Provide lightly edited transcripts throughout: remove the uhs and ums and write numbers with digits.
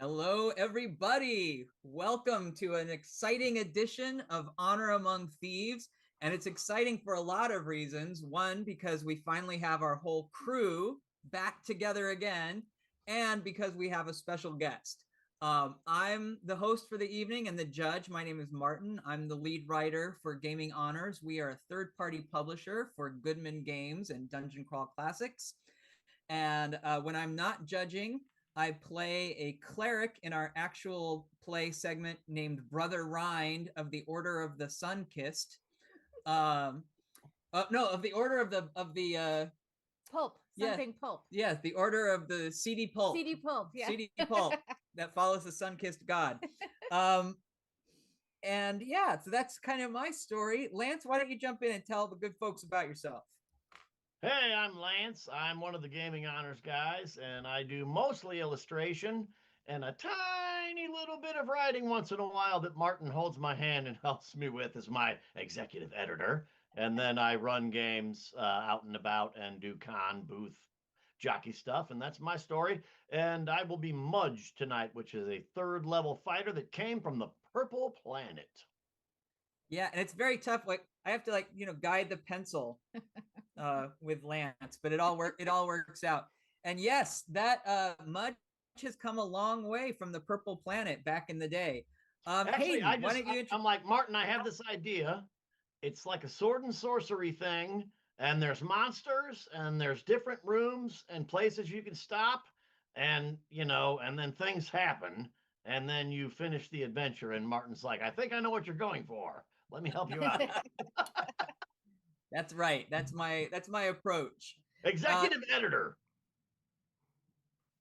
Hello, everybody. Welcome to an exciting edition of Honor Among Thieves. And it's exciting for a lot of reasons. One, because we finally have our whole crew back together again, and because we have a special guest. I'm the host for the evening and the judge. My name is Martin. I'm the lead writer for Gaming Honors. We are a third-party publisher for Goodman Games and Dungeon Crawl Classics. And when I'm not judging, I play a cleric in our actual play segment named Brother Rind of the Order of the Sun-Kissed. No, of the Order of the Pulp. Something pulp. Yes, the Order of the CD Pulp. CD Pulp, yeah. CD Pulp that follows the sun-kissed god. And yeah, so that's kind of my story. Lance, why don't you jump in and tell the good folks about yourself? Hey, I'm Lance. I'm one of the Gaming Honors guys, and I do mostly illustration and a tiny little bit of writing once in a while that Martin holds my hand and helps me with as my executive editor. And then I run games out and about and do con, booth, jockey stuff, and that's my story. And I will be Mudge tonight, which is a third level fighter that came from the Purple Planet. Yeah, and it's very tough. Like I have to guide the pencil with Lance, but it all works out. And yes, that Mudge has come a long way from the Purple Planet back in the day. Actually, Hayden, I'm like, Martin, I have this idea. It's like a sword and sorcery thing, and there's monsters, and there's different rooms and places you can stop, and and then things happen, and then you finish the adventure, and Martin's like, I think I know what you're going for. Let me help you out. That's right. That's my approach. Executive editor.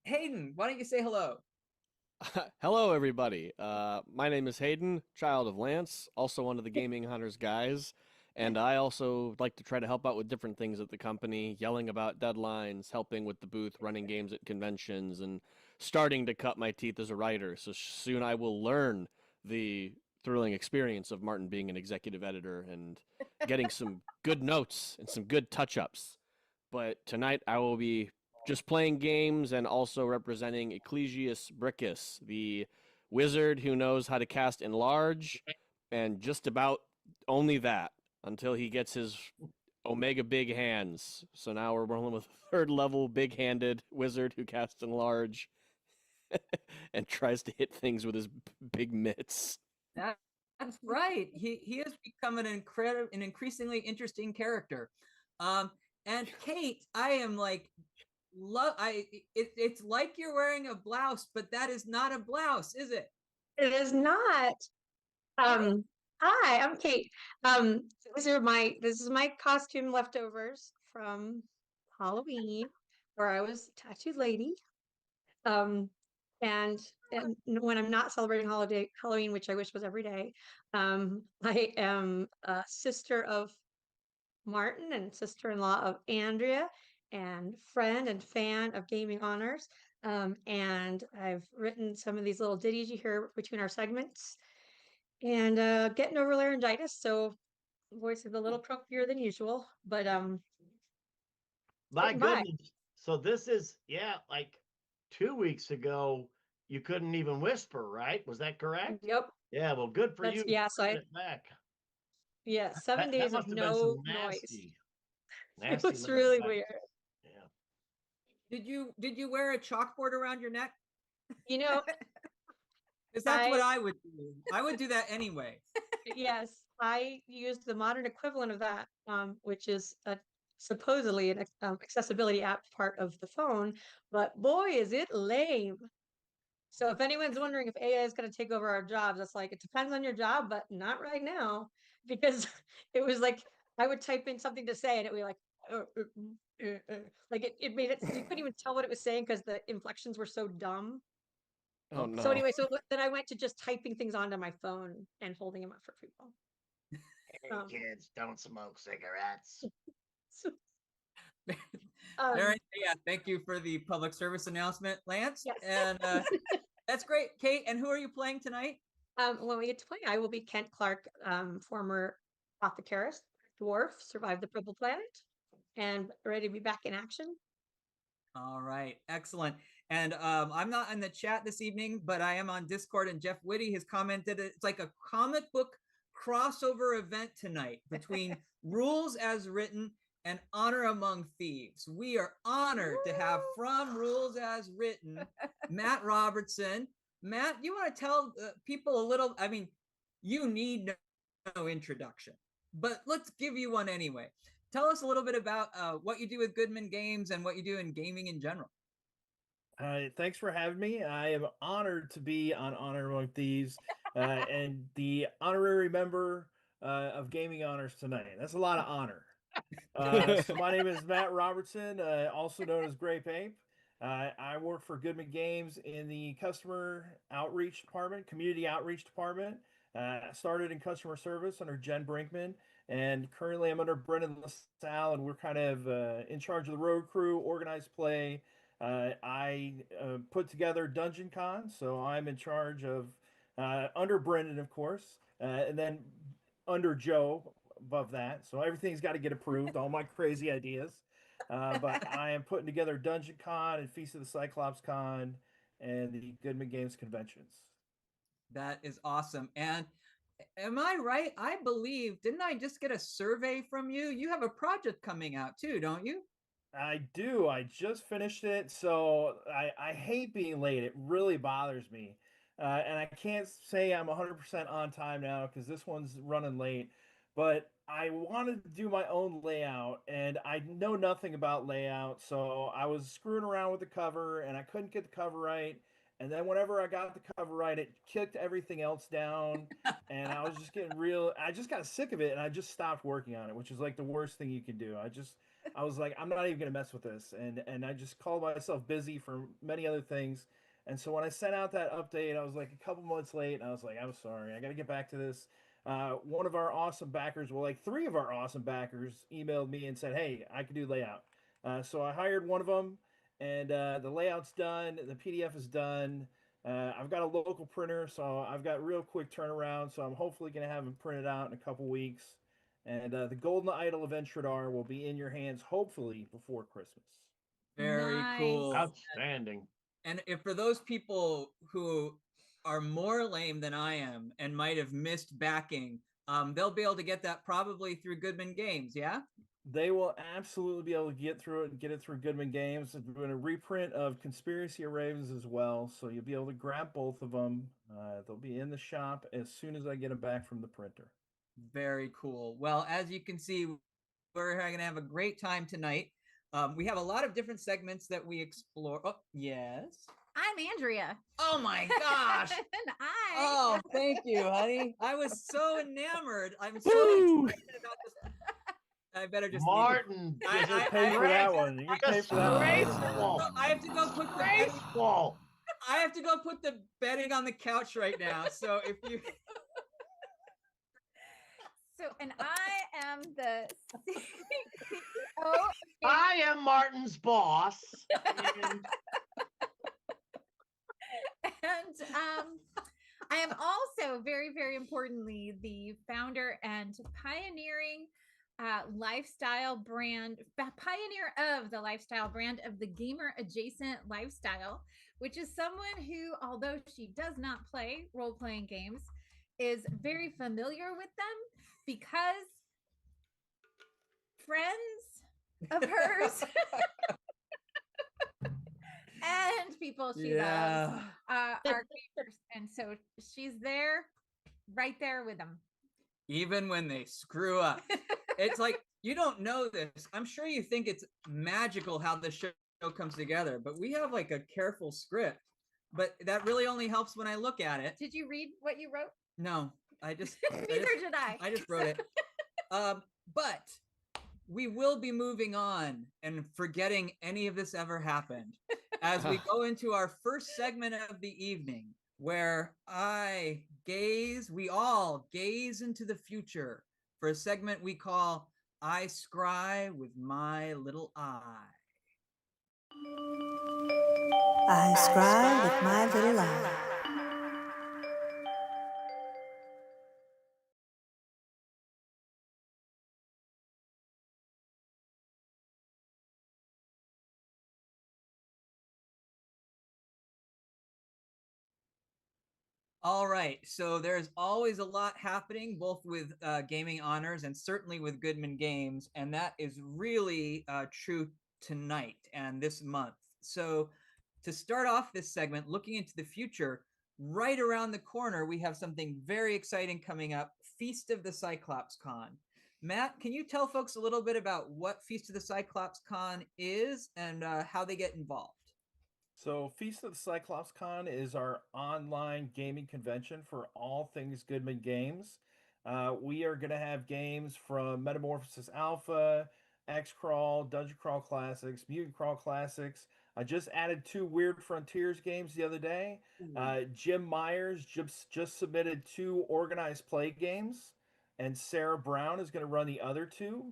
Hayden, why don't you say hello? Hello, everybody. My name is Hayden, child of Lance, also one of the Gaming Hunters guys, and I also like to try to help out with different things at the company, yelling about deadlines, helping with the booth, running games at conventions, and starting to cut my teeth as a writer. So soon I will learn the thrilling experience of Martin being an executive editor and getting some good notes and some good touch-ups. But tonight I will be just playing games and also representing Ecclesius Brickus, the wizard who knows how to cast Enlarge, and just about only that until he gets his Omega Big Hands. So now we're rolling with a third level big-handed wizard who casts Enlarge and tries to hit things with his big mitts. That's right. He has become an increasingly interesting character. And Kate, I am like, it's like you're wearing a blouse, but that is not a blouse, is it? It is not. Hi, I'm Kate. This is my costume leftovers from Halloween, where I was a tattooed lady. And when I'm not celebrating Halloween, which I wish was every day, I am a sister of Martin and sister-in-law of Andrea and friend and fan of Gaming Honors. And I've written some of these little ditties you hear between our segments. And getting over laryngitis, so voice is a little croakier than usual, but my goodness. So this is like 2 weeks ago you couldn't even whisper, right? Was that correct? Yep. Yeah, well, good for you. Yeah, so it back. Yeah, 7 days of no noise. It was really weird. Yeah. Did you wear a chalkboard around your neck? Because that's what I would do. I would do that anyway. Yes, I used the modern equivalent of that, which is supposedly an accessibility app part of the phone, but boy, is it lame. So if anyone's wondering if AI is going to take over our jobs, it's like, it depends on your job, but not right now, because it was like, I would type in something to say and it would be like, like it made it, you couldn't even tell what it was saying because the inflections were so dumb. Oh, no. So anyway, so then I went to just typing things onto my phone and holding them up for people. Hey, kids, don't smoke cigarettes. Yeah, thank you for the public service announcement, Lance. Yes. And that's great. Kate, and who are you playing tonight? When we get to play, I will be Kent Clark, former apothecarist, dwarf, survived the Purple Planet, and ready to be back in action. All right, excellent. And I'm not in the chat this evening, but I am on Discord, and Jeff Whitty has commented it's like a comic book crossover event tonight between Rules as Written and Honor Among Thieves. We are honored to have from Rules as Written, Matt Robertson. Matt, you want to tell people a little, I mean, you need no introduction, but let's give you one anyway. Tell us a little bit about what you do with Goodman Games and what you do in gaming in general. Thanks for having me. I am honored to be on Honor Among Thieves and the honorary member of Gaming Honors tonight. That's a lot of honor. So my name is Matt Robertson, also known as GrapeApe. I work for Goodman Games in the customer outreach department, community outreach department. I started in customer service under Jen Brinkman, and currently I'm under Brendan LaSalle, and we're kind of in charge of the road crew, organized play. I put together Dungeon Con, so I'm in charge of under Brendan, of course, and then under Joe above that. So everything's got to get approved, all my crazy ideas. But I am putting together Dungeon Con and Feast of the Cyclops Con and the Goodman Games conventions. That is awesome. And am I right? I believe, didn't I just get a survey from you? You have a project coming out too, don't you? I do. I just finished it, so I hate being late. It really bothers me. And I can't say I'm 100% on time now because this one's running late. But I wanted to do my own layout, and I know nothing about layout, so I was screwing around with the cover, and I couldn't get the cover right. And then whenever I got the cover right, it kicked everything else down, and I was just getting real. I just got sick of it, and I just stopped working on it, which is like the worst thing you can do. I was like, I'm not even gonna mess with this, and I just called myself busy for many other things. And so when I sent out that update, I was like a couple months late, and I was like, I'm sorry, I got to get back to this. One of our awesome backers, well, like three of our awesome backers, emailed me and said, hey, I can do layout. So I hired one of them, and the layout's done, the PDF is done. I've got a local printer, so I've got real quick turnaround. So I'm hopefully gonna have them printed out in a couple weeks. And the Golden Idol of Entradar will be in your hands hopefully before Christmas. Very cool. Outstanding. And if for those people who are more lame than I am and might have missed backing, they'll be able to get that probably through Goodman Games, yeah? They will absolutely be able to get through it and get it through Goodman Games. We're doing a reprint of Conspiracy of Ravens as well, so you'll be able to grab both of them. They'll be in the shop as soon as I get them back from the printer. Very cool. Well, as you can see, we're going to have a great time tonight. We have a lot of different segments that we explore. Oh, yes. I'm Andrea. Oh my gosh. And Oh, thank you, honey. I was so enamored. I'm so excited about this. I better just Martin. You can pay for that one. You can pay for that Graceful. one. I have to go put the Graceful. I have to go put the bedding on the couch right now. So if you and I am the CEO. I am Martin's boss. And I am also very, very importantly the founder and pioneering lifestyle brand, pioneer of the lifestyle brand of the gamer adjacent lifestyle, which is someone who, although she does not play role-playing games, is very familiar with them because friends of hers and people she loves are gamers, and so she's there, right there with them, even when they screw up. It's like, you don't know this. I'm sure you think it's magical how the show comes together, but we have like a careful script. But that really only helps when I look at it. Did you read what you wrote? No, Neither did I. I just wrote it. But we will be moving on and forgetting any of this ever happened as we go into our first segment of the evening, where we all gaze into the future for a segment we call I Scry with My Little Eye. I scry with my little eye. All right. So there's always a lot happening, both with gaming honors and certainly with Goodman Games. And that is really true tonight and this month. So to start off this segment, looking into the future, right around the corner, we have something very exciting coming up, Feast of the Cyclops Con. Matt, can you tell folks a little bit about what Feast of the Cyclops Con is and how they get involved? So, Feast of the Cyclops Con is our online gaming convention for all things Goodman Games. We are going to have games from Metamorphosis Alpha, X Crawl, Dungeon Crawl Classics, Mutant Crawl Classics. I just added 2 Weird Frontiers games the other day. Jim Myers just submitted 2 organized play games, and Sarah Brown is going to run the other 2.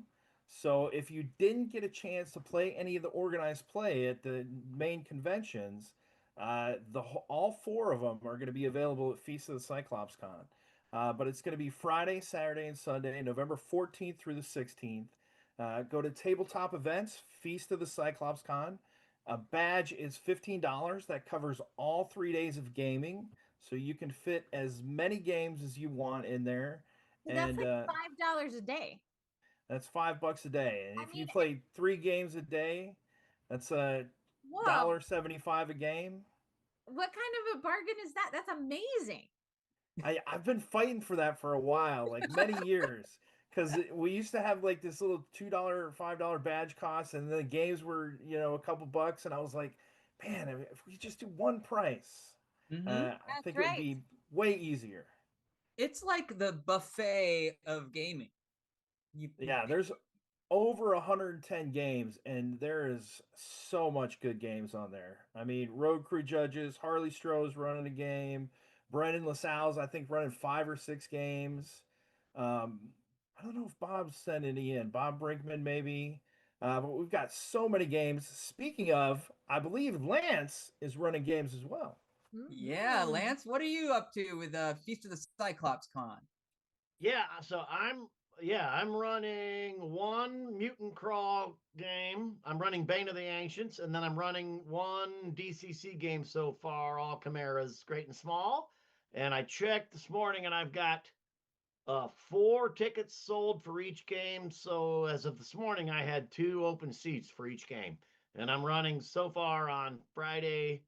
So if you didn't get a chance to play any of the organized play at the main conventions, all 4 of them are going to be available at Feast of the Cyclops Con. But it's going to be Friday, Saturday, and Sunday, November 14th through the 16th. Go to Tabletop Events, Feast of the Cyclops Con. A badge is $15. That covers all 3 days of gaming. So you can fit as many games as you want in there. So that's like $5 a day. That's $5 a day, and if you mean, play 3 games a day, that's a whoa. $1.75 a game. What kind of a bargain is that? That's amazing. I've been fighting for that for a while, like many years, because we used to have like this little $2 or $5 badge cost, and the games were a couple bucks, and I was like, man, if we just do one price, I think it would be way easier. It's like the buffet of gaming. There's over 110 games, and there is so much good games on there. I mean, Road Crew Judges, Harley Stroh's running a game, Brendan LaSalle's, I think, running 5 or 6 games. I don't know if Bob's sent any in. Bob Brinkman, maybe. But we've got so many games. Speaking of, I believe Lance is running games as well. Yeah, Lance, what are you up to with Feast of the Cyclops Con? Yeah, so I'm running 1 Mutant Crawl game. I'm running Bane of the Ancients, and then I'm running 1 DCC game so far, all Chimeras, great and small. And I checked this morning, and I've got 4 tickets sold for each game. So as of this morning, I had 2 open seats for each game. And I'm running so far on Friday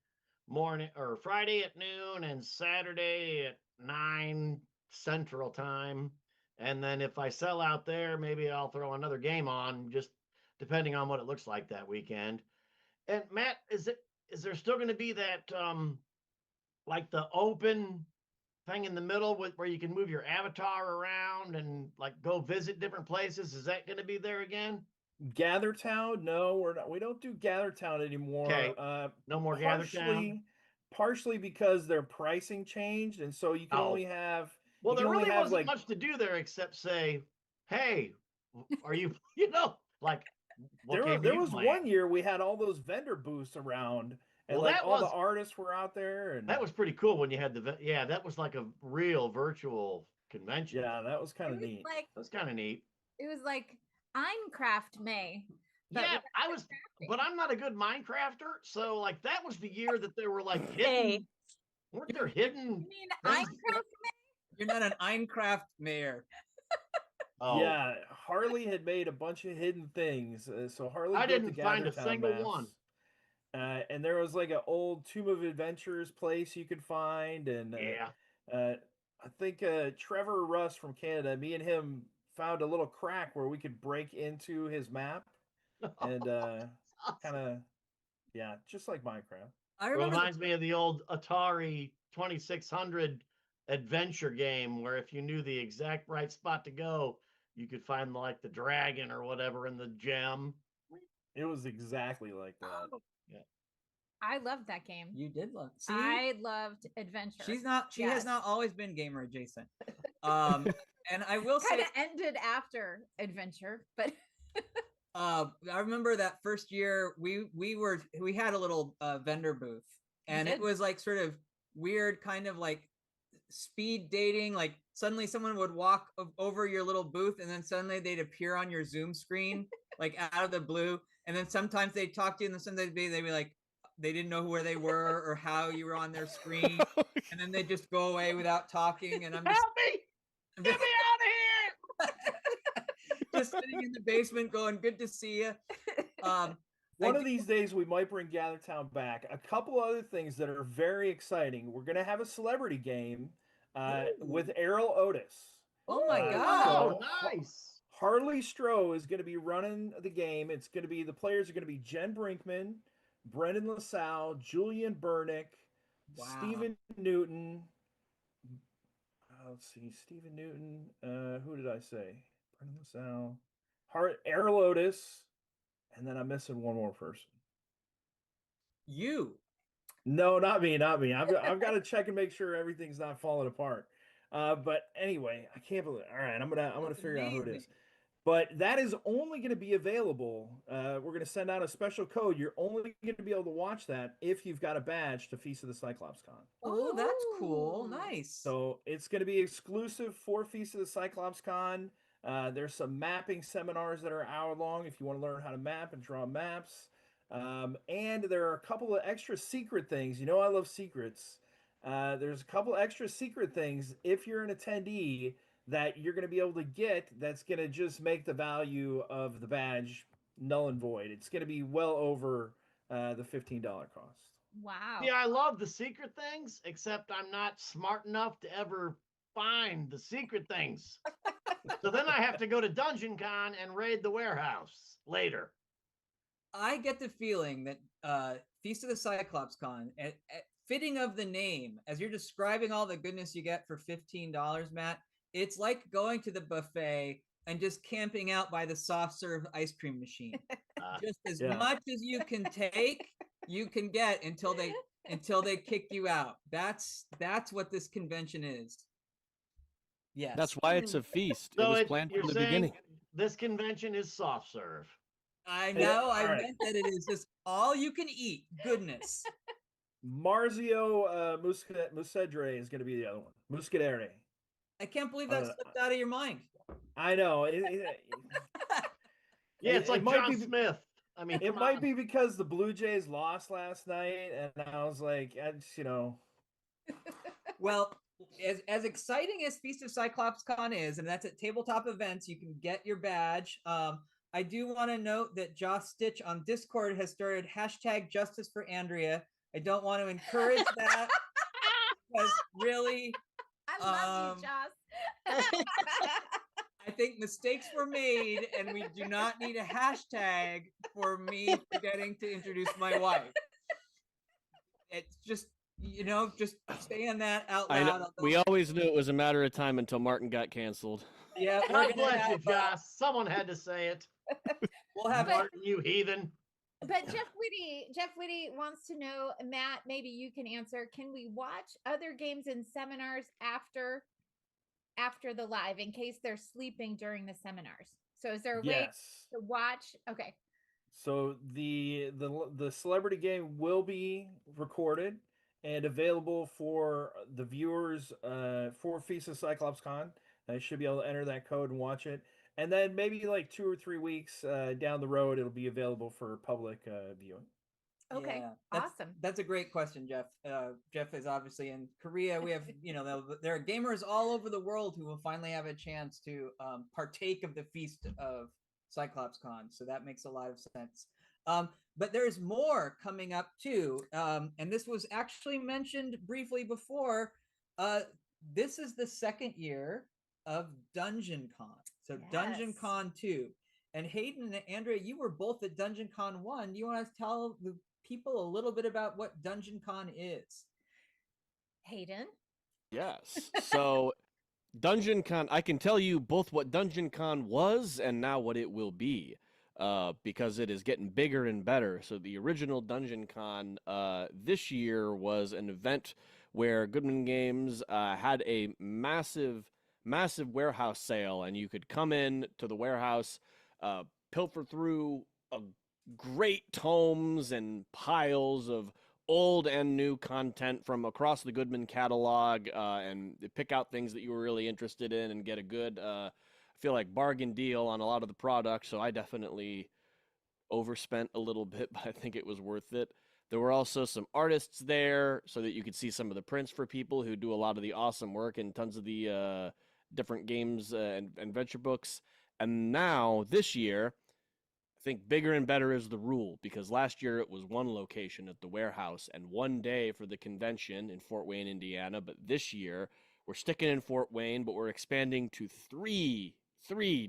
morning, or Friday at noon, and Saturday at 9 Central Time. And then if I sell out there, maybe I'll throw another game on, just depending on what it looks like that weekend. And Matt, is there still going to be that like the open thing in the middle where you can move your avatar around and like go visit different places? Is that going to be there again? Gather Town? No, we're not. We don't do Gather Town anymore. Okay. No more Gather Town. Partially because their pricing changed, and so you can only have. Well, there really wasn't much to do there except say, "Hey, are you?" Like there was one year we had all those vendor booths around, and the artists were out there, and that was pretty cool when you had that was like a real virtual convention. Yeah, that was kind of neat. That was kind of neat. It was like Minecraft May. Yeah, but I'm not a good Minecrafter, so like that was the year that there were like hidden. Weren't there hidden? You mean Minecraft May? You're not an Minecraft mayor. Oh. Yeah, Harley had made a bunch of hidden things. So Harley I didn't find a single one. And there was like an old Tomb of Adventures place you could find, and I think Trevor Russ from Canada, me and him found a little crack where we could break into his map, and kind of just like Minecraft. It reminds me of the old Atari 2600 adventure game where if you knew the exact right spot to go, you could find like the dragon or whatever in the gem. It was exactly like that. Yeah. I loved that game. You did love. See? I loved adventure. She has not always been gamer adjacent. And I will say, kind of ended after adventure, but. I remember that first year we had a little vendor booth, and it was like sort of weird, kind of like speed dating. Like suddenly someone would walk over your little booth, and then suddenly they'd appear on your Zoom screen, like out of the blue. And then sometimes they'd talk to you, and then sometimes they'd be like, they didn't know where they were or how you were on their screen, and then they just go away without talking. And I'm just Help me! Get me out of here! just sitting in the basement, going, "Good to see you." One of these days, we might bring GatherTown back. A couple other things that are very exciting. We're going to have a celebrity game with Errol Otis. Oh my Ooh, god! Oh, So nice. Harley Stroh is going to be running the game. It's going to be the players are going to be Jen Brinkman, Brendan LaSalle, Julian Burnick, Wow. Stephen Newton. Let's see, Stephen Newton. Who did I say? Brendan LaSalle, Errol Otis, and then I'm missing one more person. You. No, not me, not me. I've got to check and make sure everything's not falling apart. But anyway, I can't believe. All right, I'm gonna That's figure out who it amazing. is. But that is only going to be available. We're going to send out a special code. You're only going to be able to watch that if you've got a badge to Feast of the Cyclops Con. Oh, that's cool. Ooh. Nice. So it's going to be exclusive for Feast of the Cyclops Con. There's some mapping seminars that are an hour long if you want to learn how to map and draw maps. And there are a couple of extra secret things. You know, I love secrets. There's a couple extra secret things if you're an attendee that you're going to be able to get that's going to just make the value of the badge null and void. It's going to be well over the $15 cost. Wow. Yeah, I love the secret things, except I'm not smart enough to ever find the secret things. So then I have to go to Dungeon Con and raid the warehouse later. I get the feeling that Feast of the Cyclops Con, fitting of the name, as you're describing all the goodness you get for $15, Matt, it's like going to the buffet and just camping out by the soft serve ice cream machine. Just as much as you can take, you can get until they kick you out. That's what this convention is. Yes. That's why it's a feast. So it was planned you're from the saying beginning. this convention is soft serve. I know. I right. meant that it is just all you can eat goodness. Marzio Musedre is going to be the other one. Muscadere. I can't believe that slipped out of your mind. I know. Yeah, it's like John Smith. I mean, it might be because the Blue Jays lost last night, and I was like, Well, as exciting as Feast of Cyclops Con is, and that's at tabletop events, you can get your badge. I do want to note that Joss Stitch on Discord has started hashtag Justice for Andrea. I don't want to encourage that because really, I love you, Joss. I think mistakes were made, and we do not need a hashtag for me forgetting to introduce my wife. It's just, just saying that out loud. We always knew it was a matter of time until Martin got canceled. Yeah, God bless you, Josh. Someone had to say it. We'll have Martin, you heathen. But Jeff Whitty wants to know, Matt, maybe you can answer. Can we watch other games and seminars after the live in case they're sleeping during the seminars? So is there a way to watch? Okay. So the celebrity game will be recorded and available for the viewers for Feast of Cyclops Con. I should be able to enter that code and watch it. And then maybe like 2 or 3 weeks down the road, it'll be available for public viewing. Okay, awesome. That's a great question, Jeff. Jeff is obviously in Korea. We have, there are gamers all over the world who will finally have a chance to partake of the Feast of Cyclops Con. So that makes a lot of sense. But there's more coming up too. And this was actually mentioned briefly before. This is the second year of Dungeon Con. So yes. Dungeon Con 2. And Hayden and Andrea, you were both at Dungeon Con 1. Do you want to tell the people a little bit about what Dungeon Con is? Hayden? Yes. So Dungeon Con, I can tell you both what Dungeon Con was and now what it will be, because it is getting bigger and better. So the original Dungeon Con this year was an event where Goodman Games had a massive warehouse sale, and you could come in to the warehouse, pilfer through great tomes and piles of old and new content from across the Goodman catalog, and pick out things that you were really interested in and get a good, I feel like, bargain deal on a lot of the products. So I definitely overspent a little bit, but I think it was worth it. There were also some artists there so that you could see some of the prints for people who do a lot of the awesome work in tons of the different games and adventure books. And now, this year, I think bigger and better is the rule, because last year it was one location at the warehouse and one day for the convention in Fort Wayne, Indiana. But this year we're sticking in Fort Wayne, but we're expanding to three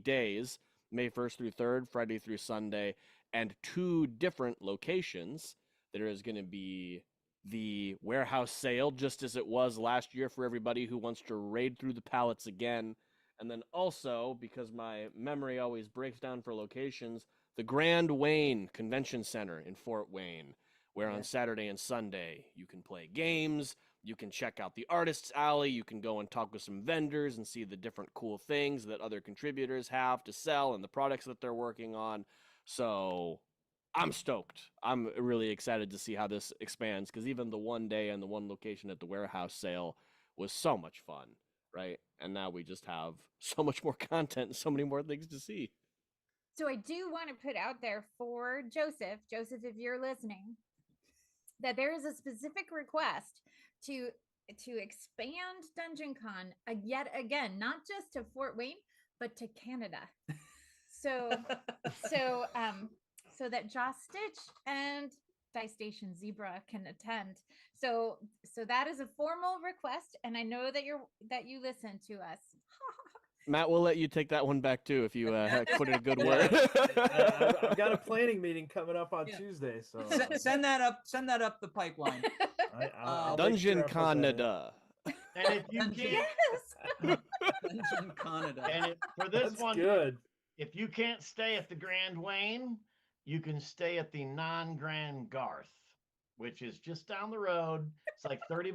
days, May 1st through 3rd, Friday through Sunday, and 2 different locations. There is going to be the warehouse sale, just as it was last year for everybody who wants to raid through the pallets again. And then also, because my memory always breaks down for locations, the Grand Wayne Convention Center in Fort Wayne, where on Saturday and Sunday you can play games, you can check out the Artists Alley, you can go and talk with some vendors and see the different cool things that other contributors have to sell and the products that they're working on. So I'm stoked. I'm really excited to see how this expands, because even the one day and the one location at the warehouse sale was so much fun, right? And now we just have so much more content and so many more things to see. So I do want to put out there for Joseph, if you're listening, that there is a specific request to expand Dungeon Con yet again, not just to Fort Wayne, but to Canada. So so that Joss Stitch and Dice Station Zebra can attend. So that is a formal request, and I know that you listen to us. Matt, we'll let you take that one back too if you put in a good word. I've got a planning meeting coming up on Tuesday, so Send that up the pipeline. I'll Dungeon make sure I put that in. Canada. And if you can't, Dungeon Canada. and for this That's one, good. if you can't stay at the Grand Wayne, you can stay at the non-Grand Garth, which is just down the road. It's like $30.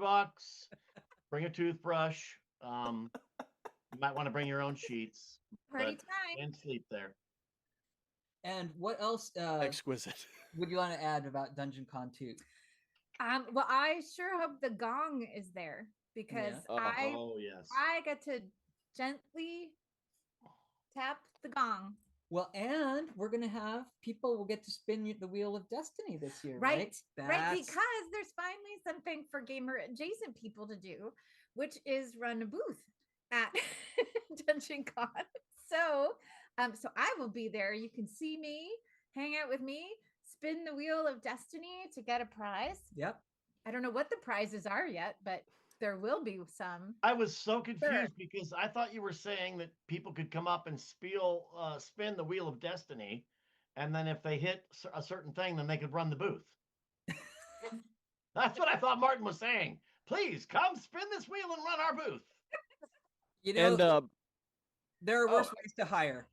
Bring a toothbrush. You might want to bring your own sheets. Party but- time. And sleep there. And what else Exquisite. would you want to add about Dungeon Con 2? Well, I sure hope the gong is there, because Yeah. Oh yes. I get to gently tap the gong. Well, and we're going to have people will get to spin the wheel of destiny this year, right? Right, because there's finally something for gamer adjacent people to do, which is run a booth at Dungeon Con. So I will be there. You can see me, hang out with me, spin the wheel of destiny to get a prize. Yep. I don't know what the prizes are yet, but there will be some. I was so confused because I thought you were saying that people could come up and spin the wheel of destiny, and then if they hit a certain thing, then they could run the booth. That's what I thought Martin was saying. Please come spin this wheel and run our booth. You know, And there are worse ways to hire.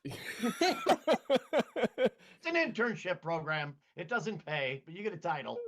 It's an internship program. It doesn't pay, but you get a title.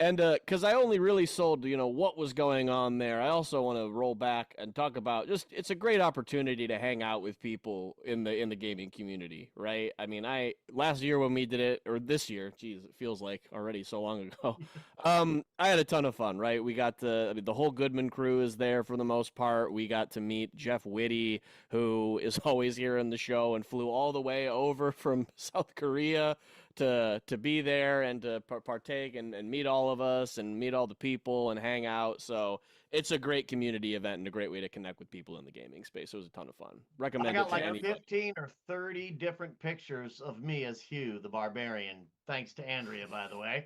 And because I only really sold, what was going on there, I also want to roll back and talk about it's a great opportunity to hang out with people in the gaming community, right? I mean, last year when we did it, or this year, geez, it feels like already so long ago. I had a ton of fun, right? We got the whole Goodman crew is there for the most part. We got to meet Jeff Whitty, who is always here in the show and flew all the way over from South Korea to be there and to partake and meet all of us and meet all the people and hang out. So it's a great community event and a great way to connect with people in the gaming space. It was a ton of fun. Recommend I it got to like anybody. 15 or 30 different pictures of me as Hugh the Barbarian, thanks to Andrea, by the way.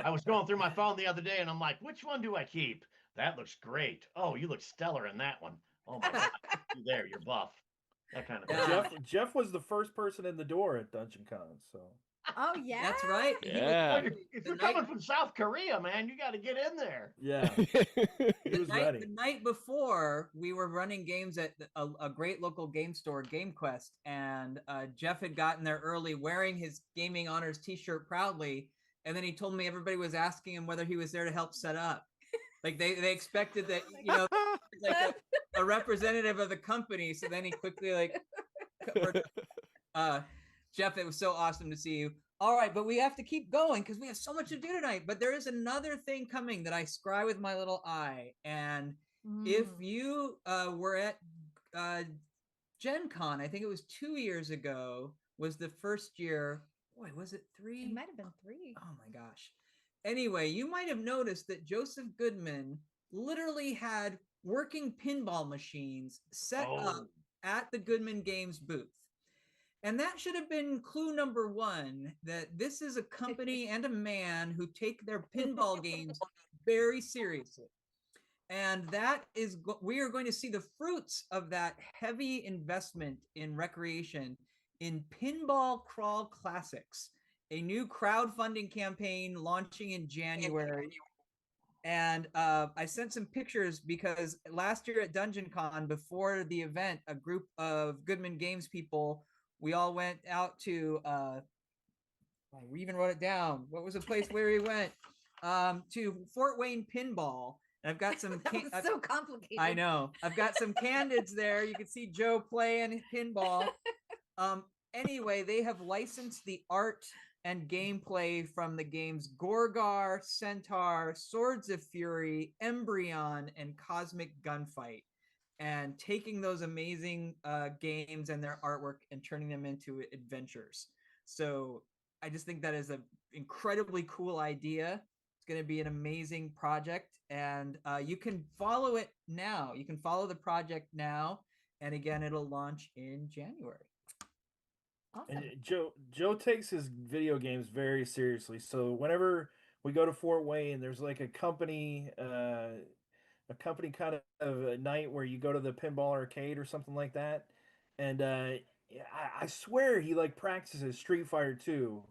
I was going through my phone the other day and I'm like, which one do I keep? That looks great. Oh, you look stellar in that one. Oh my God, you there, you're buff. That kind of thing. Jeff was the first person in the door at Dungeon Con, so. Oh yeah, That's right. Yeah. If you're coming from South Korea, man, you got to get in there. Yeah, he was ready. The night before, we were running games at a great local game store, GameQuest, and Jeff had gotten there early wearing his Gaming Honors t-shirt proudly, and then he told me everybody was asking him whether he was there to help set up. Like they expected that, like a representative of the company, so then he quickly Jeff, it was so awesome to see you. All right, but we have to keep going because we have so much to do tonight. But there is another thing coming that I scry with my little eye. And if you were at Gen Con, I think it was 2 years ago, was the first year. boy, was it 3? It might have been 3. Oh my gosh. Anyway, you might have noticed that Joseph Goodman literally had working pinball machines set up at the Goodman Games booth. And that should have been clue number 1, that this is a company and a man who take their pinball games very seriously. And that is, we are going to see the fruits of that heavy investment in recreation in Pinball Crawl Classics, a new crowdfunding campaign launching in January. And I sent some pictures because last year at Dungeon Con, before the event, a group of Goodman Games people, we all went out to, we even wrote it down. What was the place where we went? To Fort Wayne Pinball. And I've got some. So complicated. I know. I've got some candids there. You can see Joe playing pinball. Anyway, they have licensed the art and gameplay from the games Gorgar, Centaur, Swords of Fury, Embryon, and Cosmic Gunfight, and taking those amazing games and their artwork and turning them into adventures. So I just think that is an incredibly cool idea. It's going to be an amazing project, and you can follow it now. You can follow the project now, and again, it'll launch in January. Awesome. And Joe takes his video games very seriously. So whenever we go to Fort Wayne, there's like a company kind of a night where you go to the pinball arcade or something like that. And yeah, I swear he like practices Street Fighter 2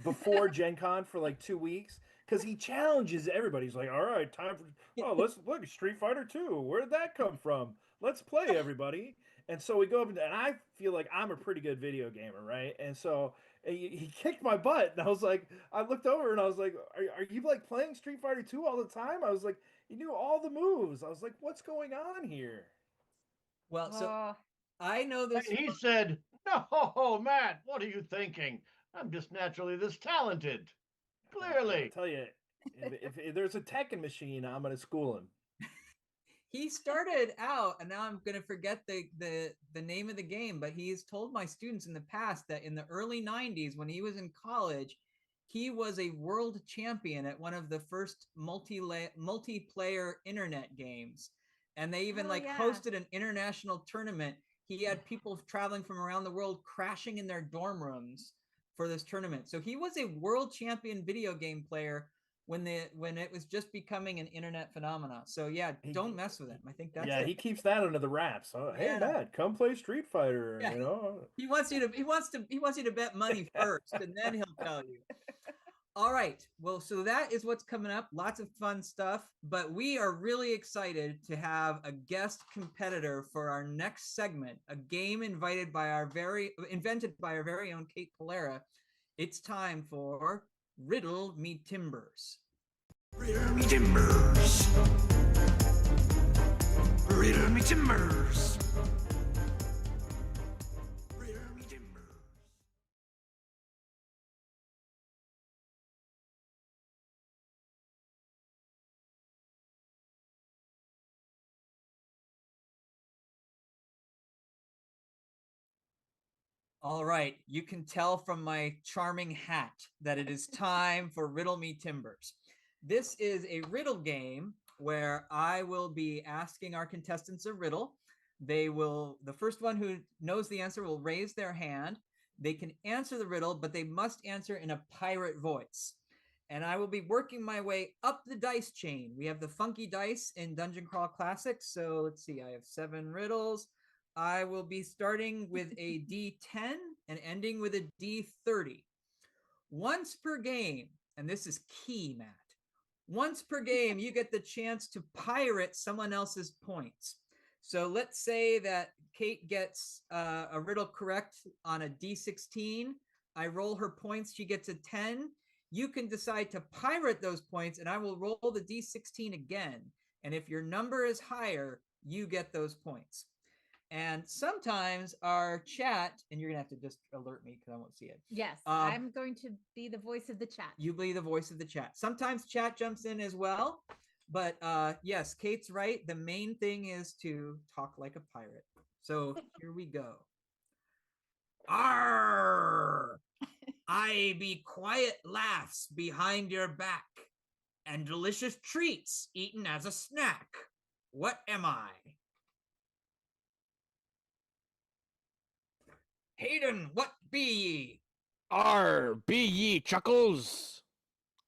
before Gen Con for like 2 weeks because he challenges everybody. He's like, all right, time for let's look at Street Fighter 2. Where did that come from? Let's play, everybody. And so we go up and I feel like I'm a pretty good video gamer, right? And so he kicked my butt, and I was like, I looked over and I was like, are you like playing Street Fighter 2 all the time? I was like, he knew all the moves. I was like, what's going on here? Well, so I know this. And he said, "No, Matt, what are you thinking? I'm just naturally this talented. I Clearly." tell you, if there's a Tekken machine, I'm gonna school him. He started out, and now I'm going to forget the name of the game, but he's told my students in the past that in the early 90s, when he was in college, he was a world champion at one of the first multiplayer internet games. And they even hosted an international tournament. He had people traveling from around the world crashing in their dorm rooms for this tournament. So he was a world champion video game player when it was just becoming an internet phenomenon. So yeah, don't mess with him. I think that's he keeps that under the wraps. Oh, hey Matt, come play Street Fighter. Yeah. You know, he wants you to bet money first, and then he'll tell you. All right. Well, so that is what's coming up. Lots of fun stuff, but we are really excited to have a guest competitor for our next segment, a game invented by our very own Kate Polera. It's time for Riddle Me Timbers. Riddle me timbers. Riddle me timbers. Riddle me timbers. All right, you can tell from my charming hat that it is time for Riddle Me Timbers. This is a riddle game where I will be asking our contestants a riddle. The first one who knows the answer will raise their hand. They can answer the riddle, but they must answer in a pirate voice. And I will be working my way up the dice chain. We have the funky dice in Dungeon Crawl Classics. So let's see, I have 7 riddles. I will be starting with a D10 and ending with a D30. Once per game, and this is key, Matt. Once per game, you get the chance to pirate someone else's points. So let's say that Kate gets a riddle correct on a D16. I roll her points. She gets a 10. You can decide to pirate those points, and I will roll the D16 again. And if your number is higher, you get those points. And sometimes our chat, and you're going to have to just alert me because I won't see it. Yes, I'm going to be the voice of the chat. You be the voice of the chat. Sometimes chat jumps in as well. But yes, Kate's right. The main thing is to talk like a pirate. So here we go. Arr! I I be quiet laughs behind your back, and delicious treats eaten as a snack. What am I? Hayden, what be ye? Be ye chuckles.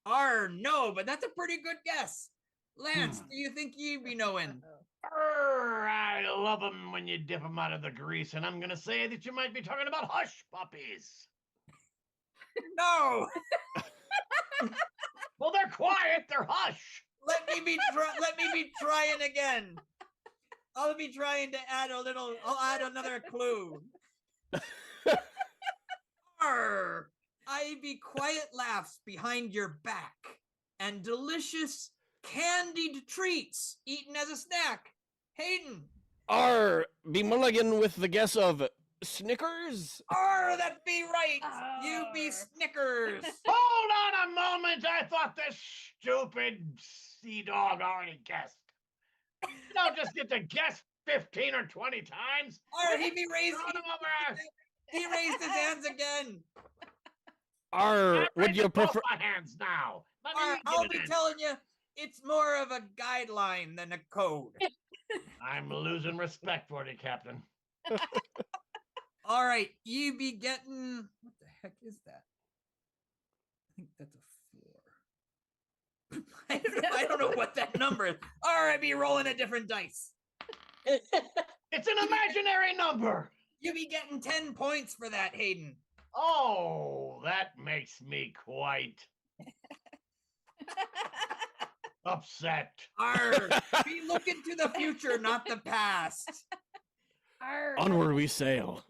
No, but that's a pretty good guess. Lance, do you think ye be knowing? I love them when you dip them out of the grease, and I'm going to say that you might be talking about hush puppies. No! Well, they're quiet, they're hush. Let me be trying again. I'll be trying to add I'll add another clue. I be quiet laughs behind your back, and delicious candied treats eaten as a snack. Hayden. Be mulligan with the guess of Snickers. That be right. You be Snickers. Hold on a moment. I thought this stupid sea dog already guessed. You don't just get to guess 15 or 20 times. He be raised. He raised his hands again. Would you prefer? My hands now. I'll be telling you, it's more of a guideline than a code. I'm losing respect for you, Captain. All right, you be getting. What the heck is that? I think that's a 4. I don't know what that number is. All right, be rolling a different dice. It's an imaginary number. You be getting 10 points for that, Hayden. Oh, that makes me quite upset. Be looking to the future, not the past. Onward we sail.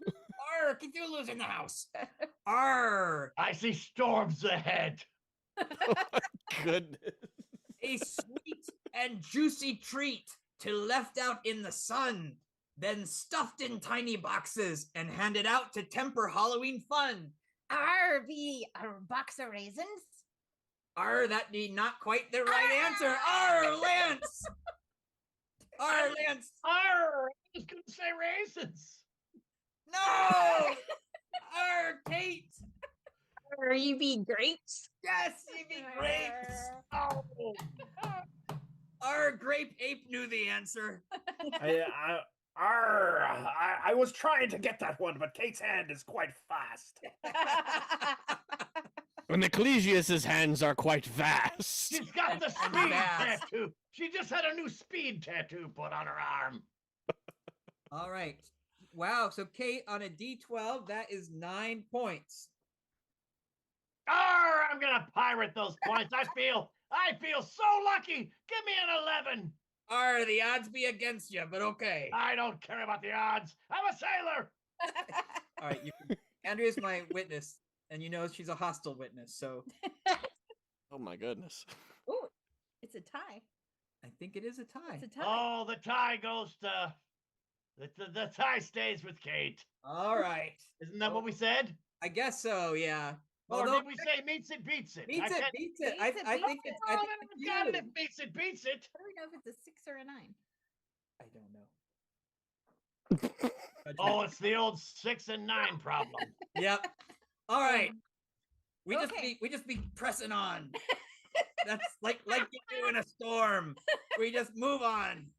Cthulhu's in the house. I see storms ahead. Oh my goodness. A sweet and juicy treat till left out in the sun, then stuffed in tiny boxes and handed out to temper Halloween fun. Be a box of raisins? That be not quite the right answer. Lance. Lance. I was gonna say raisins. No. Kate. You be grapes? Yes, you be grapes. Oh. GrapeApe knew the answer. I was trying to get that one, but Kate's hand is quite fast. And Ecclesias's hands are quite vast. She's got the speed tattoo. She just had a new speed tattoo put on her arm. All right. Wow. So Kate on a D12, that is 9 points. I'm gonna pirate those points. I feel so lucky. Give me an 11. The odds be against you, but okay. I don't care about the odds. I'm a sailor. All right. Andrea's my witness, and you know she's a hostile witness, so. Oh my goodness. Oh, it's a tie. I think it is a tie. It's a tie. Oh, the tie goes to. The tie stays with Kate. All right. Isn't that what we said? I guess so, yeah. Or did we say meets it, beats it? Beats it. I think it's. I think it's got it. you. If beats it, beats it. How do we know if it's a 6 or a 9? I don't know. Oh, it's the old 6 and 9 problem. Yep. All right. We just be pressing on. That's like you do in a storm. We just move on.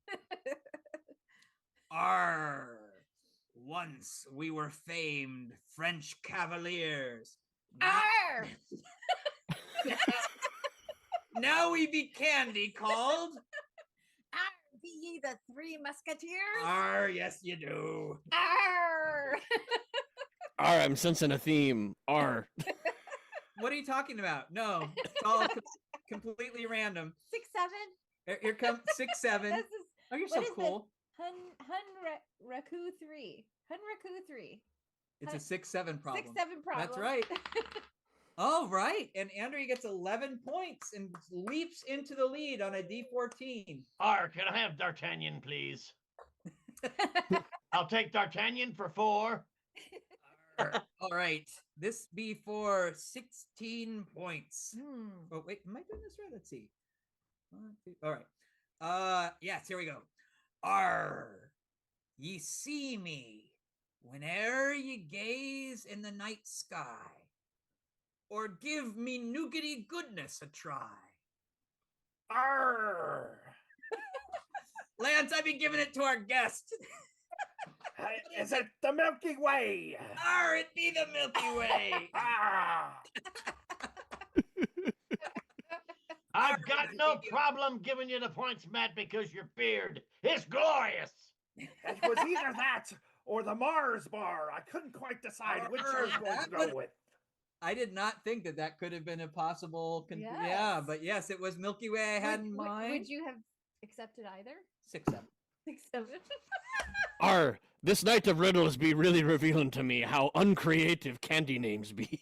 Once we were famed French cavaliers. Now we be candy called. Be ye the 3 musketeers? Yes you do. I'm sensing a theme. What are you talking about? No, it's all completely random. 6, 7? Here comes 6, 7. Oh, you're so cool. Raku 3. Raku 3. It's a 6, 7 problem. 6, 7 problem. That's right. All right. And Andrea gets 11 points and leaps into the lead on a D14. Can I have D'Artagnan, please? I'll take D'Artagnan for 4. All right. This be for 16 points. Oh, wait. Am I doing this right? Let's see. 1, 2. All right. Yes, here we go. Ye see me whene'er ye gaze in the night sky, or give me nougaty goodness a try? Arr! Lance, I've been giving it to our guest. Is it the Milky Way? Arr, it be the Milky Way. Ah! I've got no problem giving you the points, Matt, because your beard is glorious. It was either that or the Mars bar. I couldn't quite decide which I was going to go with. I did not think that could have been a possible. Yeah, Yes. but yes, it was Milky Way I had in mind. Would you have accepted either? 6-7. 6-7. This night of riddles be really revealing to me how uncreative candy names be.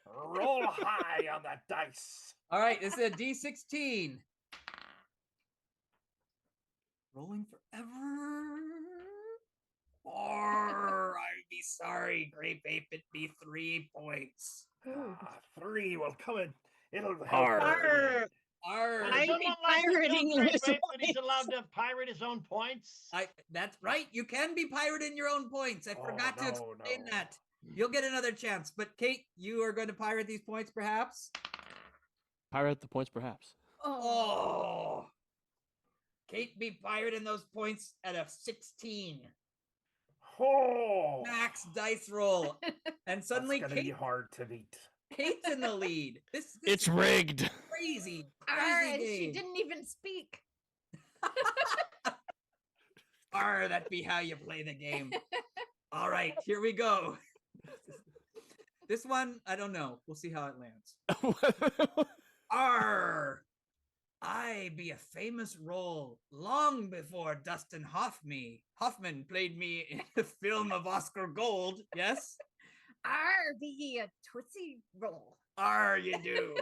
Roll high on that dice. All right, this is a D16. Rolling forever. Or I'd be sorry, GrapeApe, it be 3 points. 3 will come in. It'll help. Arr. Arr. Does I'd someone be like to tell pirating Grape his Ape that he's points. allowed to pirate his own points? That's right. You can be pirating your own points. I forgot to explain that. You'll get another chance. But Kate, you are going to pirate these points, perhaps? Pirate the points, perhaps. Oh. Kate be pirating those points at a 16. Oh, Max dice roll. And suddenly that's gonna be Kate, hard to beat. Kate's in the lead. This It's is rigged. crazy. And Crazy she game. didn't even speak. Arr, that be how you play the game. All right, here we go. This one, I don't know. We'll see how it lands. Arr! I be a famous role long before Dustin Hoffman played me in the film of Oscar Gold. Yes? R be a Tootsie Roll. Arr, you do.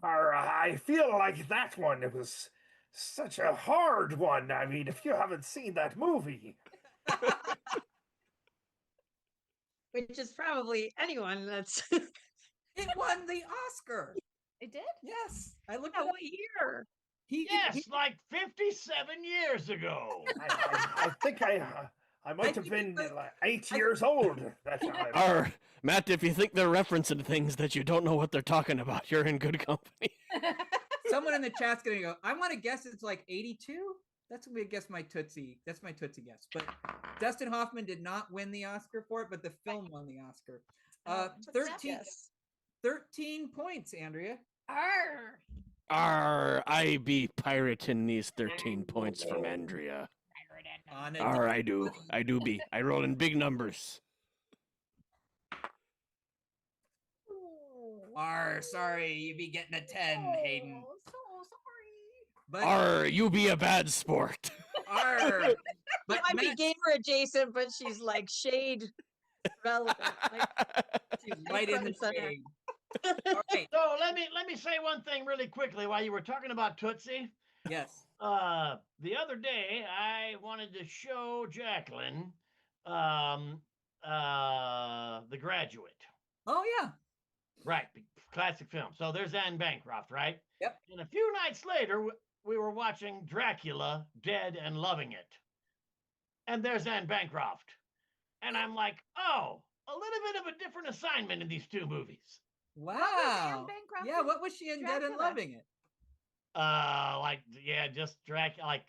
I feel like that one, it was such a hard one. I mean, if you haven't seen that movie. Which is probably anyone that's It won the Oscar. It did? Yes. I looked yeah, at what year? Yes, like 57 years ago. I think I might have think been it was- like 8 years old that time. Matt, if you think they're referencing things that you don't know what they're talking about, you're in good company. someone in the chat's gonna go, I want to guess it's like 82. That's gonna be guess my Tootsie. That's my Tootsie guess. But Dustin Hoffman did not win the Oscar for it, but the film won the Oscar. 13 points, Andrea. R. I be pirating these 13 points from Andrea. On a I do be. I roll in big numbers. Sorry, you be getting a 10, Hayden. So sorry. But You be a bad sport. But It might be Matt, gamer adjacent, but she's like shade relevant. Like, she's right in the front and center. shade. All right. So let me say one thing really quickly while you were talking about Tootsie. Yes. The other day I wanted to show Jacqueline The Graduate. Oh yeah. Right, classic film. So there's Anne Bancroft, right? Yep. And a few nights later, we were watching Dracula, Dead and Loving It. And there's Anne Bancroft. And I'm like, oh, a little bit of a different assignment in these two movies. Wow. Bancroft Yeah, in what was she in Dead and Dracula? Loving It? Just Dracula. Like,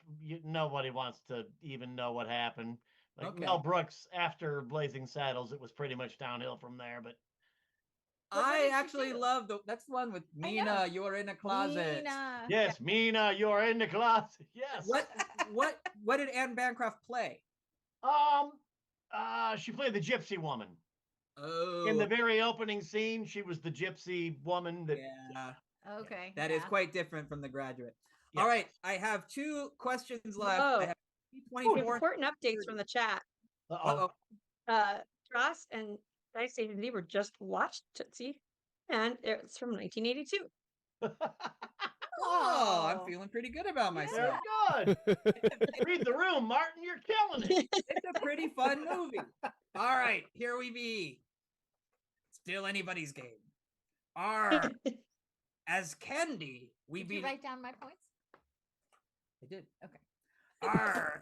nobody wants to even know what happened. Like Okay. Mel Brooks, after Blazing Saddles, it was pretty much downhill from there. But What I did she actually do? love that's the one with I Mina, know. you're in a closet. Mina. yes, Mina, you're in the closet. Yes. What did Anne Bancroft play? She played the gypsy woman. Oh, In the very opening scene, she was the gypsy woman that yeah, Okay. that is yeah. quite different from The Graduate. Yes. All right, I have 2 questions left. Oh. I have oh, 24. important updates from the chat. Uh-oh. Ross and Dice Agency were just watched Tootsie, and it's from 1982. Oh, I'm feeling pretty good about myself. Very good. Read the room, Martin. You're killing it. It's a pretty fun movie. All right, here we be. Still anybody's game. As candy, we Did be. you write down my points? I did. Okay.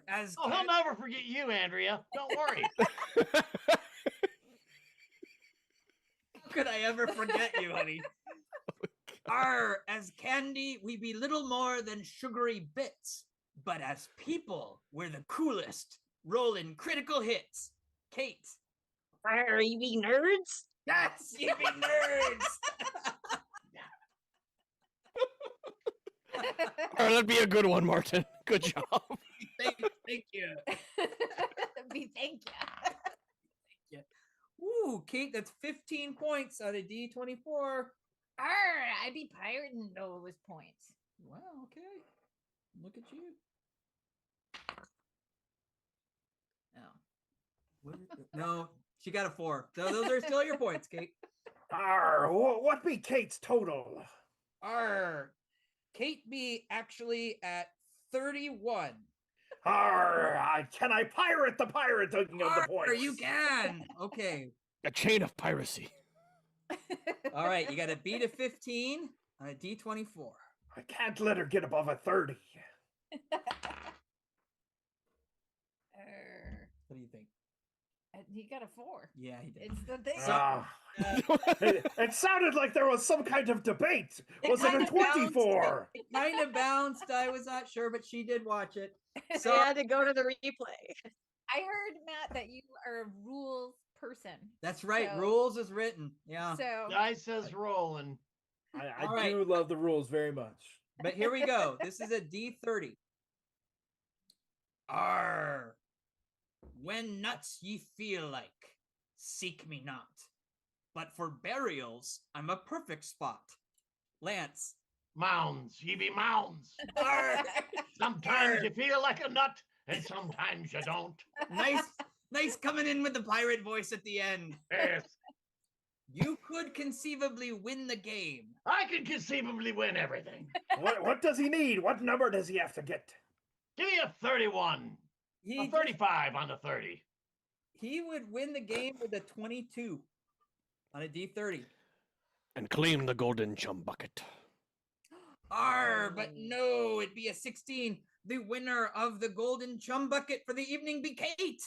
As Oh, he'll never forget you, Andrea. Don't worry. could I ever forget you, honey? As candy, we be little more than sugary bits, but as people, we're the coolest, rolling critical hits. Kate. You be nerds? Yes, you be nerds. That'd be a good one, Martin. Good job. thank you. Thank you. Ooh, Kate, that's 15 points out of D24. I be pirating those points. Wow, okay. Look at you. Oh. No, she got a 4. So those are still your points, Kate. What be Kate's total? Kate be actually at 31. Can I pirate the pirating of the points? You can. Okay. A chain of piracy. All right, you got to beat a 15 on a D24. I can't let her get above a 30. What do you think? He got a 4. Yeah, he did. It's the thing. It sounded like there was some kind of debate. Was it a 24? It kind of bounced. I was not sure, but she did watch it. So I had to go to the replay. I heard, Matt, that you are a rules person. That's right. So- Rules is written. Yeah. So Dice is rolling. I All right. do love the rules very much. But here we go. This is a D30. When nuts ye feel like, seek me not. But for burials, I'm a perfect spot. Lance. Mounds, ye be mounds. Sometimes you feel like a nut, and sometimes you don't. Nice coming in with the pirate voice at the end. Yes, You could conceivably win the game. I can conceivably win everything. What does he need? What number does he have to get? Give me a 31. A 35 on the 30. He would win the game with a 22 on a D30. And claim the golden chum bucket. But no, it'd be a 16. The winner of the golden chum bucket for the evening be Kate.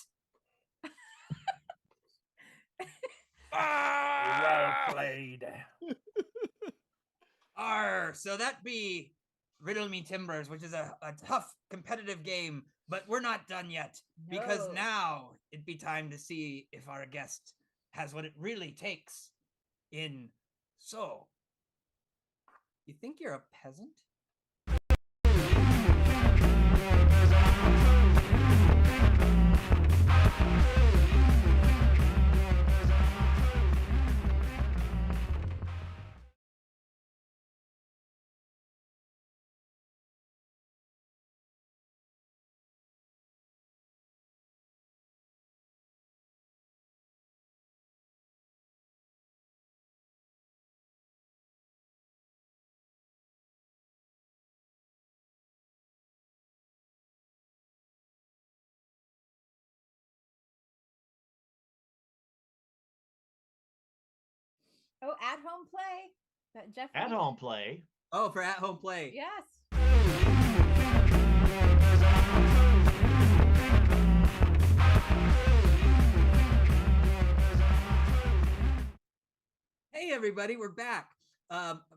Well played. So that be Riddle Me Timbers, which is a tough competitive game, but we're not done yet because No. now it'd be time to see if our guest has what it really takes in So. You think you're a peasant? Oh, at home play. That Jeff. At home play. Oh, for at-home play. Yes. Hey, everybody, we're back.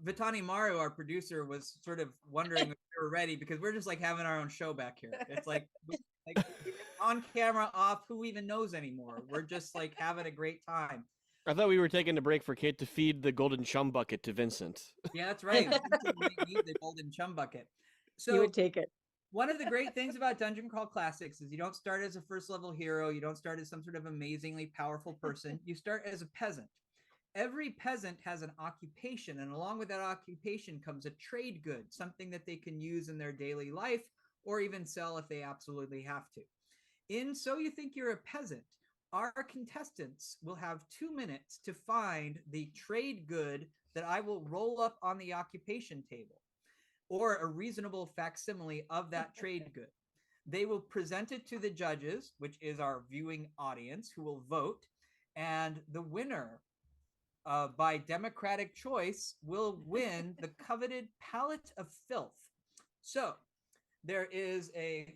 Vitani Maru, our producer, was sort of wondering if we were ready because we're just like having our own show back here. It's like on camera, off, who even knows anymore? We're just like having a great time. I thought we were taking a break for Kate to feed the golden chum bucket to Vincent. Yeah, that's right. We need the golden chum bucket. You So would take it. one of the great things about Dungeon Crawl Classics is you don't start as a first level hero. You don't start as some sort of amazingly powerful person. You start as a peasant. Every peasant has an occupation, and along with that occupation comes a trade good, something that they can use in their daily life or even sell if they absolutely have to. In So You Think You're a Peasant, our contestants will have 2 minutes to find the trade good that I will roll up on the occupation table, or a reasonable facsimile of that trade good. They will present it to the judges, which is our viewing audience, who will vote, and the winner by democratic choice will win the coveted pallet of filth. So there is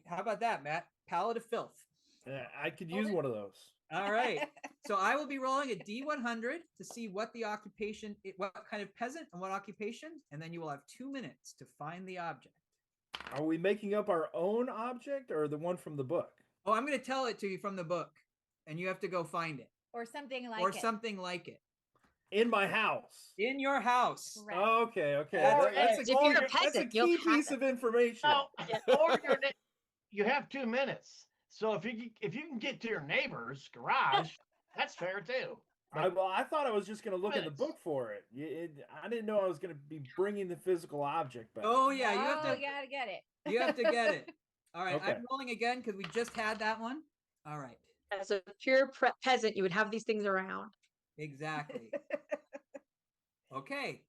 how about that, Matt? Pallet of filth. I could use one of those. All right. So I will be rolling a D100 to see what the occupation, what kind of peasant and what occupation, and then you will have 2 minutes to find the object. Are we making up our own object or the one from the book? Oh, I'm going to tell it to you from the book, and you have to go find it. Or something like or it. something like it. In my house. In your house. Correct. Okay, okay. That's If you're a that's a peasant, you'll key have piece it. of information. Oh, you have 2 minutes. So if you can get to your neighbor's garage, that's fair too. I thought I was just going to look in the Minutes. book for it. I didn't know I was going to be bringing the physical object back. Oh yeah, you have Oh, to. you gotta get it. You have to get it. All right, Okay. I'm rolling again because we just had that one. All right, As a pure peasant, you would have these things around. exactly. Okay.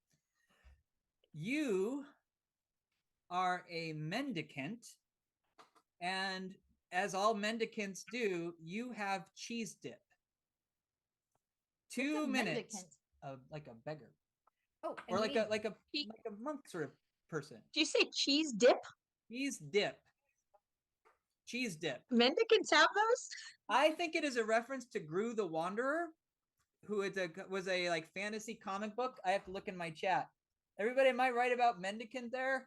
You are a mendicant, and as all mendicants do, you have cheese dip. 2 What's a minutes mendicant? of like a beggar, Oh, or and like a He- monk sort of person. Do you say cheese dip? Cheese dip. Cheese dip. Mendicants have those? I think it is a reference to Gru the Wanderer, who was a like fantasy comic book. I have to look in my chat. Everybody, am I right about mendicant there?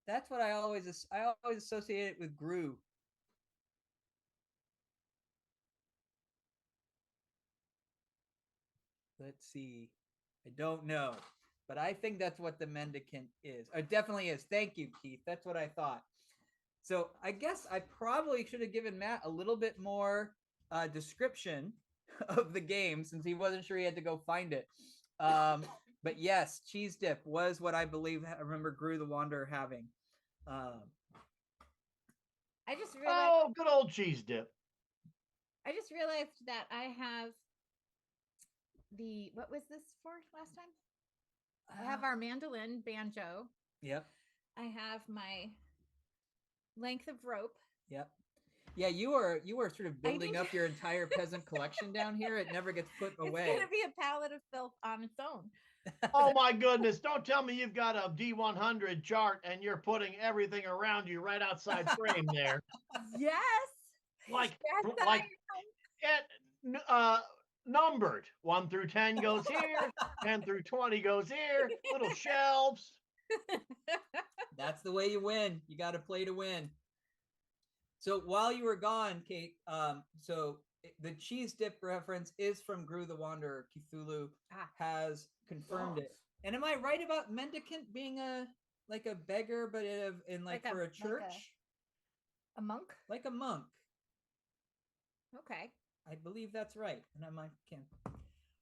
That's what I always associate it with Gru. Let's see. I don't know, but I think that's what the mendicant is. It definitely is. Thank you, Keith. That's what I thought. So I guess I probably should have given Matt a little bit more description of the game since he wasn't sure he had to go find it. But yes, cheese dip was what I believe I remember Gru the Wanderer having. I just realized. Oh, good old cheese dip. I just realized that I have the. What was this for last time? I have our mandolin banjo. Yep. I have my length of rope. Yep. Yeah, you are sort of I building need up to- your entire peasant collection down here. It never gets put away. It's gonna be a pallet of filth on its own. Oh my goodness! Don't tell me you've got a D100 chart and you're putting everything around you right outside frame there, Yes. like Yes, like numbered. 1 through 10 goes here, 10 through 20 goes here. Little shelves. That's the way you win. You got to play to win. So while you were gone, Kate, the cheese dip reference is from Gru the Wanderer. Cthulhu has confirmed it. And am I right about mendicant being a beggar, but in Like for a a church? a monk. Like a monk. Okay. I believe that's right. And I might can.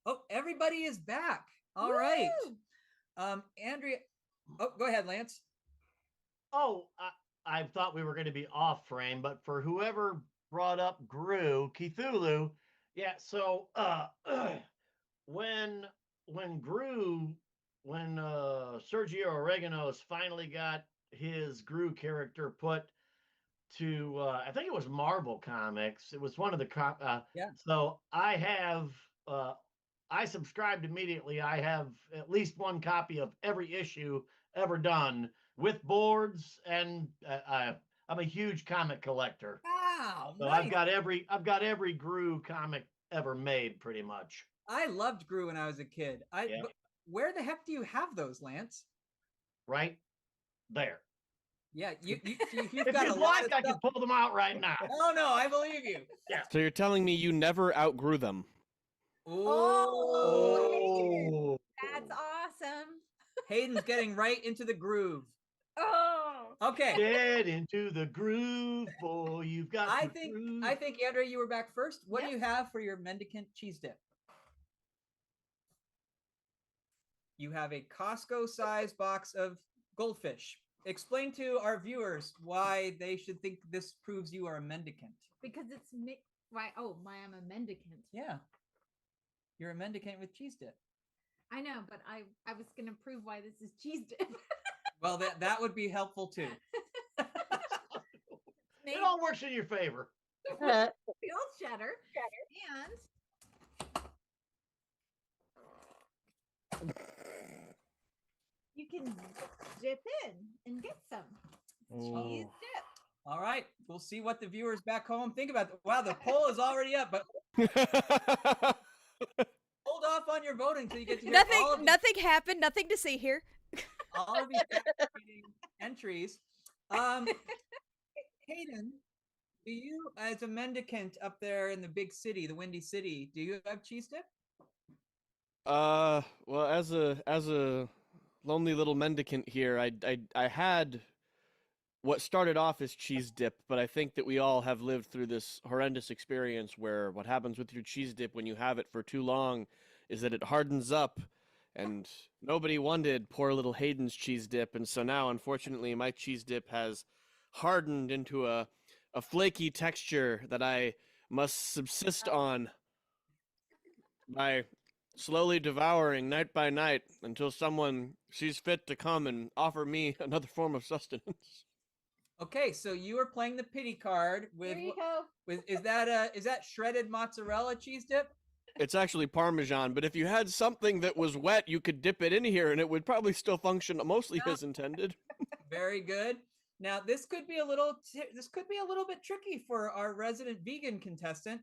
Oh, everybody is back. All right. Woo! Andrea. Oh, go ahead, Lance. Oh, I thought we were going to be off frame, but for whoever brought up Gru, Cthulhu, yeah. So when Sergio Oregano's finally got his Gru character put to, I think it was Marvel Comics. It was one of the Yeah. So I subscribed immediately. I have at least one copy of every issue ever done with boards, and I'm a huge comic collector. Wow. So Nice. I've got every Gru comic ever made, pretty much. I loved Gru when I was a kid. Yeah. But where the heck do you have those, Lance? Right there. Yeah, you've If got a you'd lot like, of I stuff. can pull them out right now. Oh no, I believe you. So you're telling me you never outgrew them? Oh, That's awesome. Hayden's getting right into the groove. Oh. Okay, Get into the groove, boy. You've got I the think groove. Andrea, you were back first. What do Yep. you have for your mendicant cheese dip? You have a Costco-sized box of goldfish. Explain to our viewers why they should think this proves you are a mendicant. Because it's why? Oh, why I'm a mendicant. Yeah, you're a mendicant with cheese dip. I know, but I was gonna prove why this is cheese dip. Well, that would be helpful too. It all works in your favor. Uh, Real cheddar. And you can dip in and get some cheese Oh. dip. All right, we'll see what the viewers back home think about that. Wow, the poll is already up, but hold off on your voting until you get to hear Nothing happened. Nothing to see here. all of these fascinating entries. Hayden, do you, as a mendicant up there in the big city, the Windy City, do you have cheese dip? Well, as a lonely little mendicant here, I had what started off as cheese dip, but I think that we all have lived through this horrendous experience where what happens with your cheese dip when you have it for too long is that it hardens up, and nobody wanted poor little Hayden's cheese dip, and so now, unfortunately, my cheese dip has hardened into a flaky texture that I must subsist on by slowly devouring night by night until someone sees fit to come and offer me another form of sustenance. Okay, so you are playing the pity card with Here you go. is that shredded mozzarella cheese dip? It's actually Parmesan, but if you had something that was wet, you could dip it in here and it would probably still function mostly as intended. Very good. Now this could be a little bit tricky for our resident vegan contestant.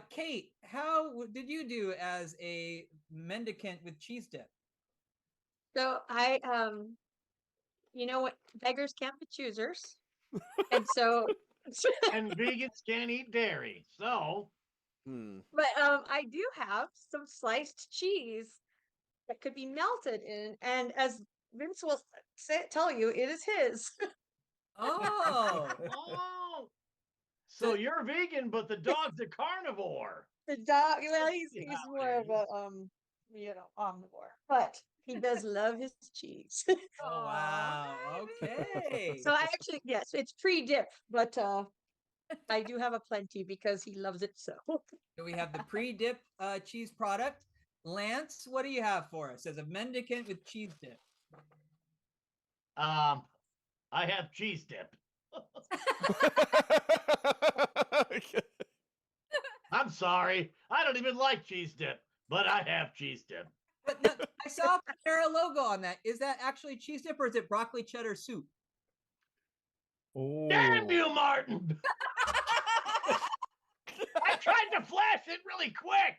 Kate, how did you do as a mendicant with cheese dip? So you know what? Beggars can't be choosers. And so, And vegans can't eat dairy. So, but I do have some sliced cheese that could be melted in, and as Vince will tell you, it is his. Oh, oh, so you're vegan, but the dog's a carnivore. The dog, well, he's See he's how more it of a omnivore, but he does love his cheese. oh wow. Okay. So I actually, yes, it's pre-dip, but I do have a plenty because he loves it so. So we have the pre-dip cheese product. Lance, what do you have for us as a mendicant with cheese dip? I have cheese dip. I'm sorry. I don't even like cheese dip, but I have cheese dip. But no, I saw a Panera logo on that. Is that actually cheese dip or is it broccoli cheddar soup? Damn you, Martin! I tried to flash it really quick.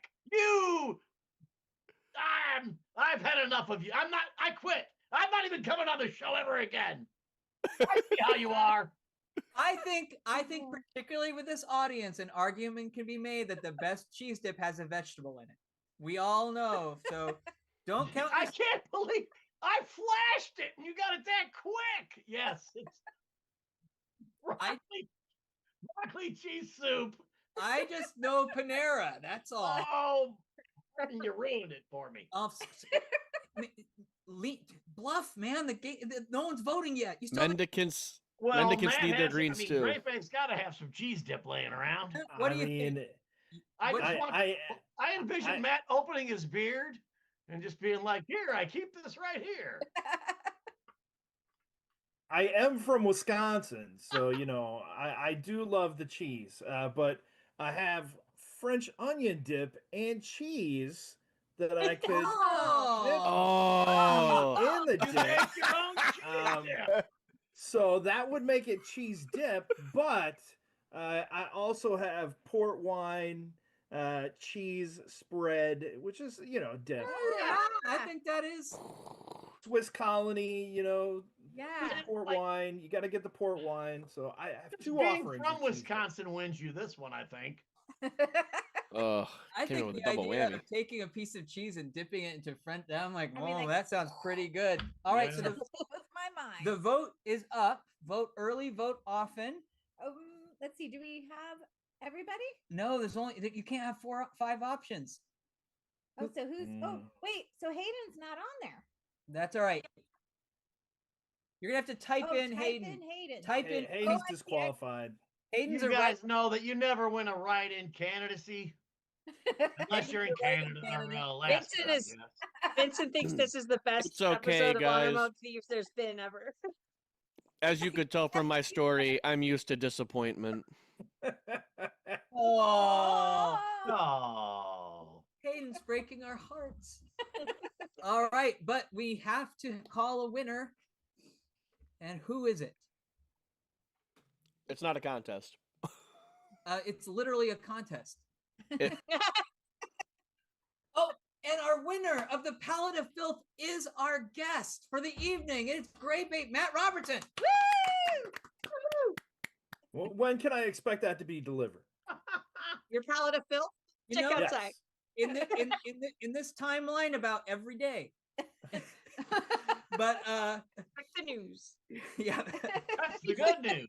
I've had enough of you. I quit. I'm not even coming on the show ever again. I see how you are. I think particularly with this audience, an argument can be made that the best cheese dip has a vegetable in it. We all know, so don't count. I can't believe I flashed it and you got it that quick. Yes, it's broccoli cheese soup. I just know Panera. That's all. Oh, you ruined it for me. Bluff, man. No one's voting yet. You still Mendicants Well, need Matt their greens too. GrapeApe's got to have some cheese dip laying around. What do you think? I envision Matt opening his beard and just being like, "Here, I keep this right here." I am from Wisconsin, so I do love the cheese, but I have French onion dip and cheese that I could dip in the You dip. make your own cheese dip. So that would make it cheese dip, but I also have port wine cheese spread, which is dip. Yeah, I think that is Swiss Colony, Yeah. port wine. You got to get the port wine. So I have two Being offerings. from of cheese dip. Wisconsin wins you this one, I think. Ugh, I came in think with a the double idea whammy. of taking a piece of cheese and dipping it into French, I'm like, I mean, oh, like- that sounds pretty good. All right, so Yeah. With my mind. the vote is up. Vote early, vote often. Let's see. Do we have everybody? No, there's only you can't have 5 options. Oh, so who's? Oh, Mm. wait. So Hayden's not on there. That's all right. You're gonna have to type in Hayden. Hayden. Type in Hayden's disqualified. Hayden's You a guys know that you never win a write-in candidacy unless you're in Canada or Alaska. Vincent is- Vincent thinks this is the best It's okay, episode of Honor guys. Among Thieves there's been ever. As you could tell from my story, I'm used to disappointment. Oh, Oh. Hayden's breaking our hearts. All right, but we have to call a winner. And who is it? It's not a contest. It's literally a contest. It- Oh, and our winner of the Palette of Filth is our guest for the evening. It's GrapeApe Matt Robertson. Well, when can I expect that to be delivered? Your palette of filth? You Check know, outside. in this timeline, about every day. But Check the news. yeah. That's the good news.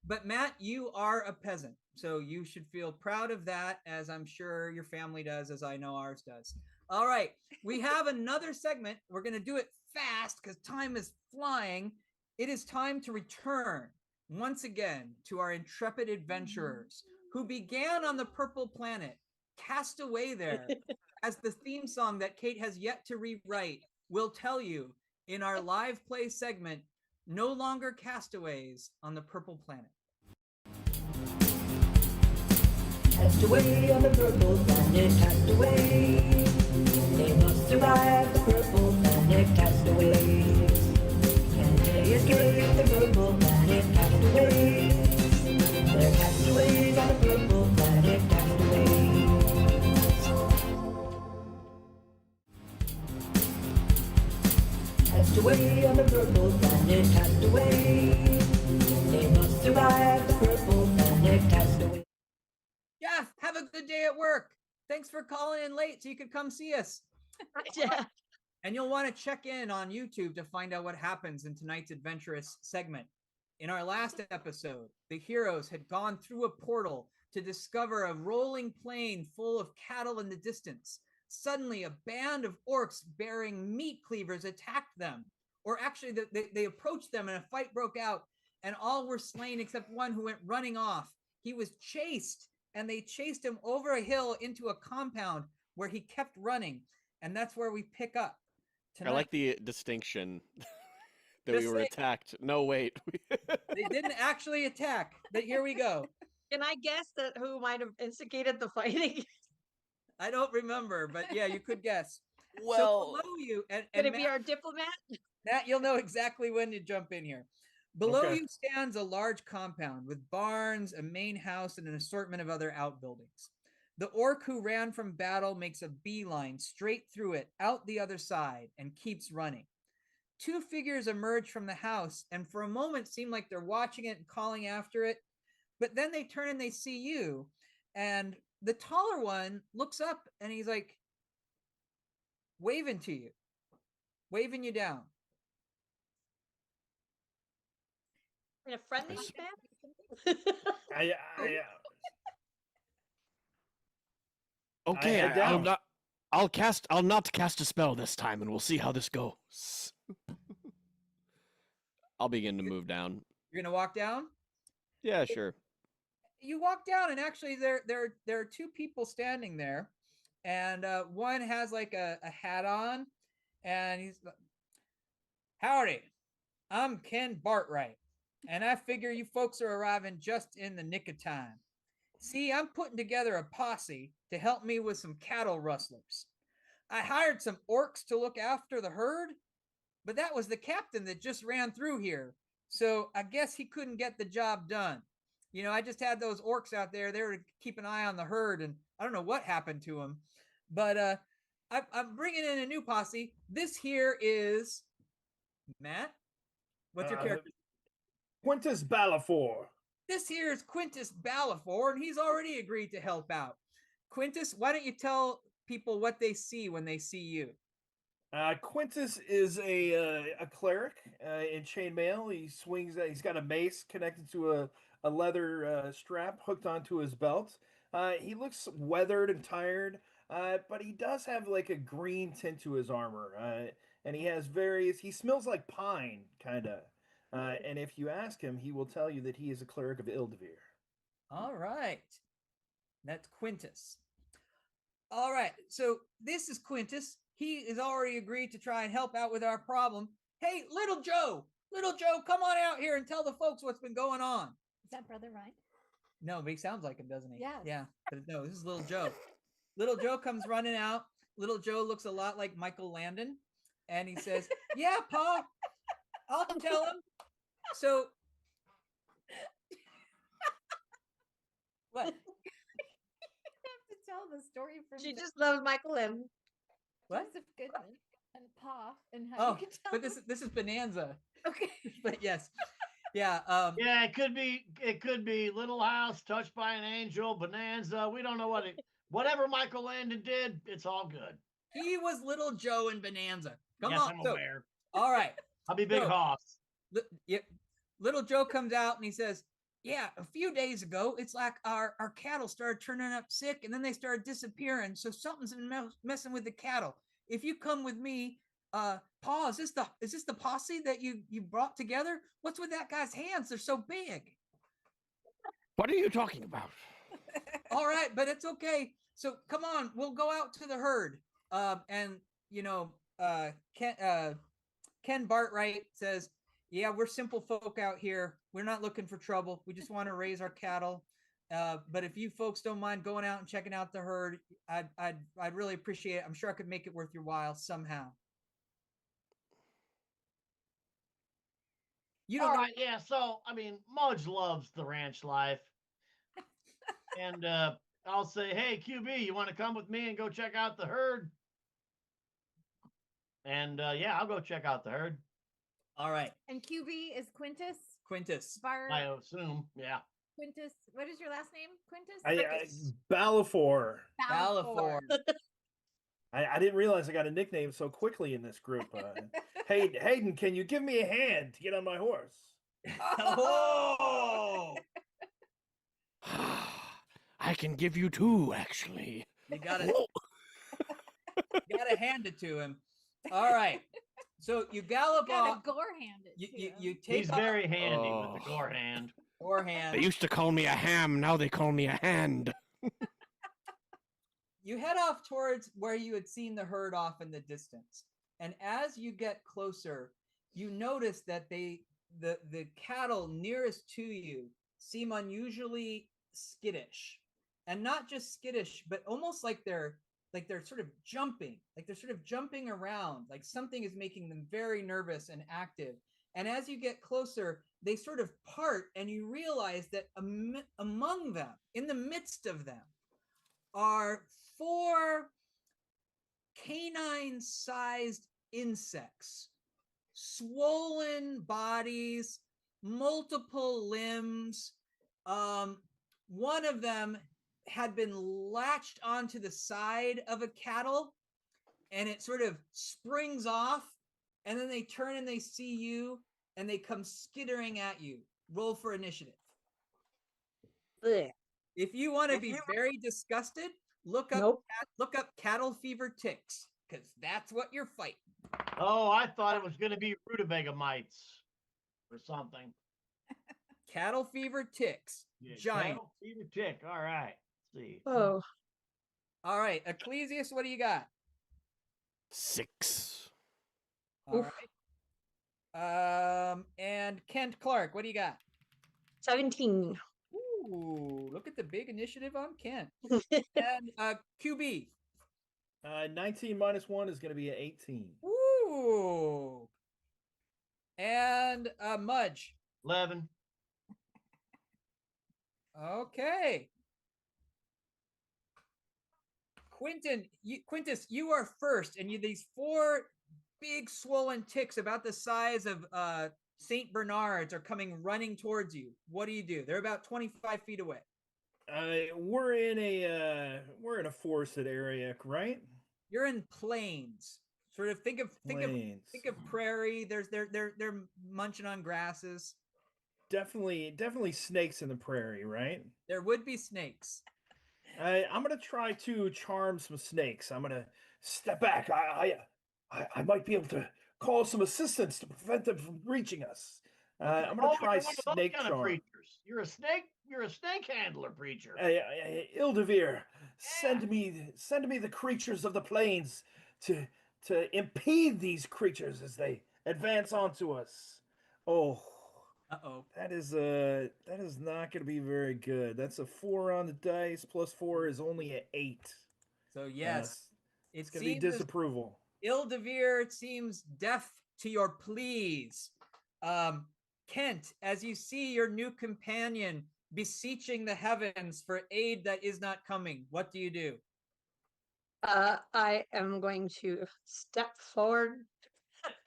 But Matt, you are a peasant, so you should feel proud of that, as I'm sure your family does, as I know ours does. All right, we have another segment. We're going to do it fast because time is flying. It is time to return once again to our intrepid adventurers who began on the Purple Planet, cast away there, as the theme song that Kate has yet to rewrite will tell you in our live play segment, no longer castaways on the Purple Planet. Cast away on the purple planet, cast away. They must survive the purple planet, castaways. Can they escape the purple planet, castaways? They're castaways on the purple planet, castaways. Cast away on the purple planet, castaways. They must survive the purple planet, castaways. Jeff, have a good day at work. Thanks for calling in late so you could come see us. Yeah. And you'll want to check in on YouTube to find out what happens in tonight's adventurous segment. In our last episode, the heroes had gone through a portal to discover a rolling plain full of cattle in the distance. Suddenly, a band of orcs bearing meat cleavers attacked them. Or actually, they approached them and a fight broke out, and all were slain except one who went running off. He was chased, and they chased him over a hill into a compound where he kept running. And that's where we pick up. I like the distinction that Just we were say- attacked. No, wait. They didn't actually attack, but here we go. Can I guess that who might have instigated the fighting? I don't remember, but yeah, you could guess. So Well, below you, and Could it be Matt, our diplomat? Matt, you'll know exactly when to jump in here. Below Okay. you stands a large compound with barns, a main house, and an assortment of other outbuildings. The orc who ran from battle makes a beeline straight through it, out the other side, and keeps running. Two figures emerge from the house, and for a moment seem like they're watching it and calling after it, but then they turn and they see you, and the taller one looks up and he's like waving to you, waving you down. In a friendly s- man? okay, head I'll down. not. I'll not cast a spell this time, and we'll see how this goes. I'll begin to move down. You're gonna walk down. Yeah, sure. You walk down, and actually, there are two people standing there, and one has like a hat on, and he's like, "Howdy, I'm Ken Bartright, and I figure you folks are arriving just in the nick of time. See, I'm putting together a posse to help me with some cattle rustlers. I hired some orcs to look after the herd, but that was the captain that just ran through here, so I guess he couldn't get the job done. You know, I just had those orcs out there. They were to keep an eye on the herd, and I don't know what happened to them. But I'm bringing in a new posse. This here is Matt. What's your character? Quintus Balafor. This here is Quintus Balafor, and he's already agreed to help out. Quintus, why don't you tell people what they see when they see you? Quintus is a cleric in chainmail. He swings. He's got a mace connected to a leather strap hooked onto his belt. He looks weathered and tired, but he does have like a green tint to his armor, and he has various. He smells like pine, kind of. And if you ask him, he will tell you that he is a cleric of Ildevere. All right. That's Quintus. All right. So this is Quintus. He has already agreed to try and help out with our problem. Hey, little Joe, come on out here and tell the folks what's been going on. Is that Brother Ryan? No, but he sounds like him, doesn't he? Yes. Yeah. But no, this is little Joe. Little Joe comes running out. Little Joe looks a lot like Michael Landon. And he says, yeah, Pa, I'll tell him. So What? have to tell the story from She just loves Michael and What? Joseph Goodman and Pa and how Oh, you can tell but them- this is Bonanza. okay. But yes, yeah. Yeah, it could be Little House, Touched by an Angel, Bonanza. We don't know whatever Michael Landon did. It's all good. He was Little Joe in Bonanza. Come yes, on. I'm So, aware. all right. I'll be Big So- Hoss. Yeah, Little Joe comes out and he says, "Yeah, a few days ago, it's like our cattle started turning up sick, and then they started disappearing. So something's been messing with the cattle. If you come with me, Pa, is this the posse that you brought together? What's with that guy's hands? They're so big." What are you talking about? All right, but it's okay. So come on, we'll go out to the herd. And Ken Bartright says, "Yeah, we're simple folk out here. We're not looking for trouble. We just want to raise our cattle. But if you folks don't mind going out and checking out the herd, I'd really appreciate it. I'm sure I could make it worth your while somehow." You don't All know. right, yeah. So I mean, Mudge loves the ranch life, and I'll say, "Hey, QB, you want to come with me and go check out the herd?" And yeah, I'll go check out the herd. All right, And QB is Quintus Quintus. I assume, yeah. Quintus. What is your last name? Quintus? Balfour. Balfour. I didn't realize I got a nickname so quickly in this group. Hey, Hayden, can you give me a hand to get on my horse? Oh, I can give you two, actually. you gotta hand it to him. All right, so you gallop Gotta off. gore hand it. You take He's off very handy with the Oh. gore hand. your They hand. used to call me a ham, now they call me a hand. You head off towards where you had seen the herd off in the distance, and as you get closer, you notice that the cattle nearest to you seem unusually skittish, and not just skittish, but almost like they're sort of jumping, around, like something is making them very nervous and active. And as you get closer, they sort of part, and you realize that among them, in the midst of them, are 4 canine-sized insects, swollen bodies, multiple limbs. One of them had been latched onto the side of a cattle, and it sort of springs off, and then they turn and they see you, and they come skittering at you. Roll for initiative. Ugh. If you want to be very disgusted, look up Nope. look up cattle fever ticks, because that's what you're fighting. Oh, I thought it was going to be rutabaga mites or something. Cattle fever ticks. Yeah, Giant. cattle fever tick. All right. Let's see. Oh, All right, Ecclesius, what do you got? 6. All Oof. right. And Kent Clark, what do you got? 17. Ooh, look at the big initiative on Kent. And QB. 19 minus 1 is going to be an 18. Ooh. And Mudge. 11. Okay. Quintus, you are first, and these 4 big swollen ticks about the size of Saint Bernards are coming running towards you. What do? They're about 25 feet away. We're in a forested area, right? You're in plains. Sort of think of Plains. prairie. They're munching on grasses. Definitely snakes in the prairie, right? There would be snakes. I'm gonna try to charm some snakes. I'm gonna step back. I might be able to call some assistance to prevent them from reaching us. I'm gonna try you're one of those snake kind of charm. preachers. You're a snake handler preacher. Ildevir, send me the creatures of the plains to impede these creatures as they advance onto us. Oh, Uh-oh. that is not going to be very good. That's a 4 on the dice. Plus 4 is only an 8. So yes, It's going to be disapproval. Ildevir seems deaf to your pleas. Kent, as you see your new companion beseeching the heavens for aid that is not coming. What do you do? I am going to step forward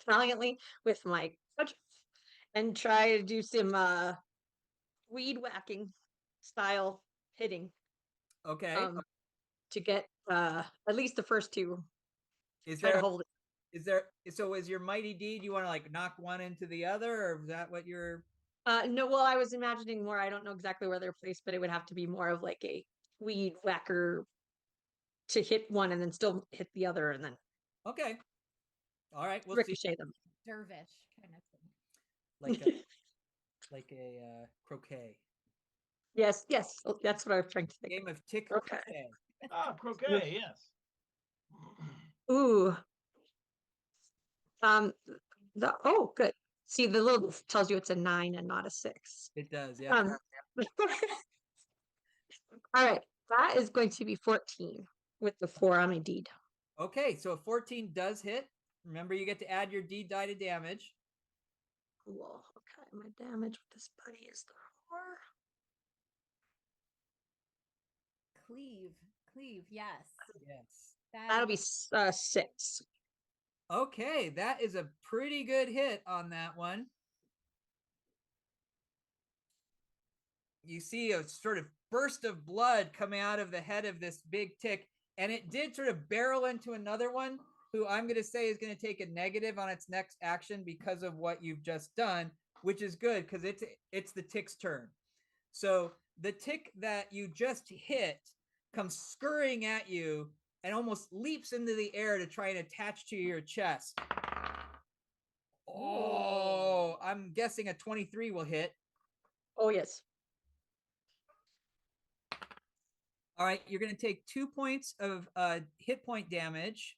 valiantly with my crutch and try to do some weed whacking style hitting Okay. to get at least the first two. Is Try to there hold it. so is your mighty deed, you want to like knock one into the other, or is that what you're No, well, I was imagining more. I don't know exactly where they're placed, but it would have to be more of like a weed whacker to hit one and then still hit the other and then okay? All right, we'll see. ricochet them. Dervish kind of thing. Like a croquet. Yes, yes, that's what I was trying to think. Game of tick Okay. croquet. Ah, croquet, yes. Ooh. Good. See, the little tells you it's a 9 and not a 6. It does, yeah. All right, that is going to be 14 with the 4 on my deed. Okay, so a 14 does hit. Remember, you get to add your D die to damage. Cool. Okay, my damage with this buddy is the 4. Cleave, yes. Yes. That'll be 6. Okay, that is a pretty good hit on that one. You see a sort of burst of blood coming out of the head of this big tick, and it did sort of barrel into another one, who I'm going to say is going to take a negative on its next action because of what you've just done, which is good because it's the tick's turn. So the tick that you just hit comes scurrying at you and almost leaps into the air to try and attach to your chest. Oh, I'm guessing a 23 will hit. Oh, yes. All right, you're going to take 2 points of hit point damage.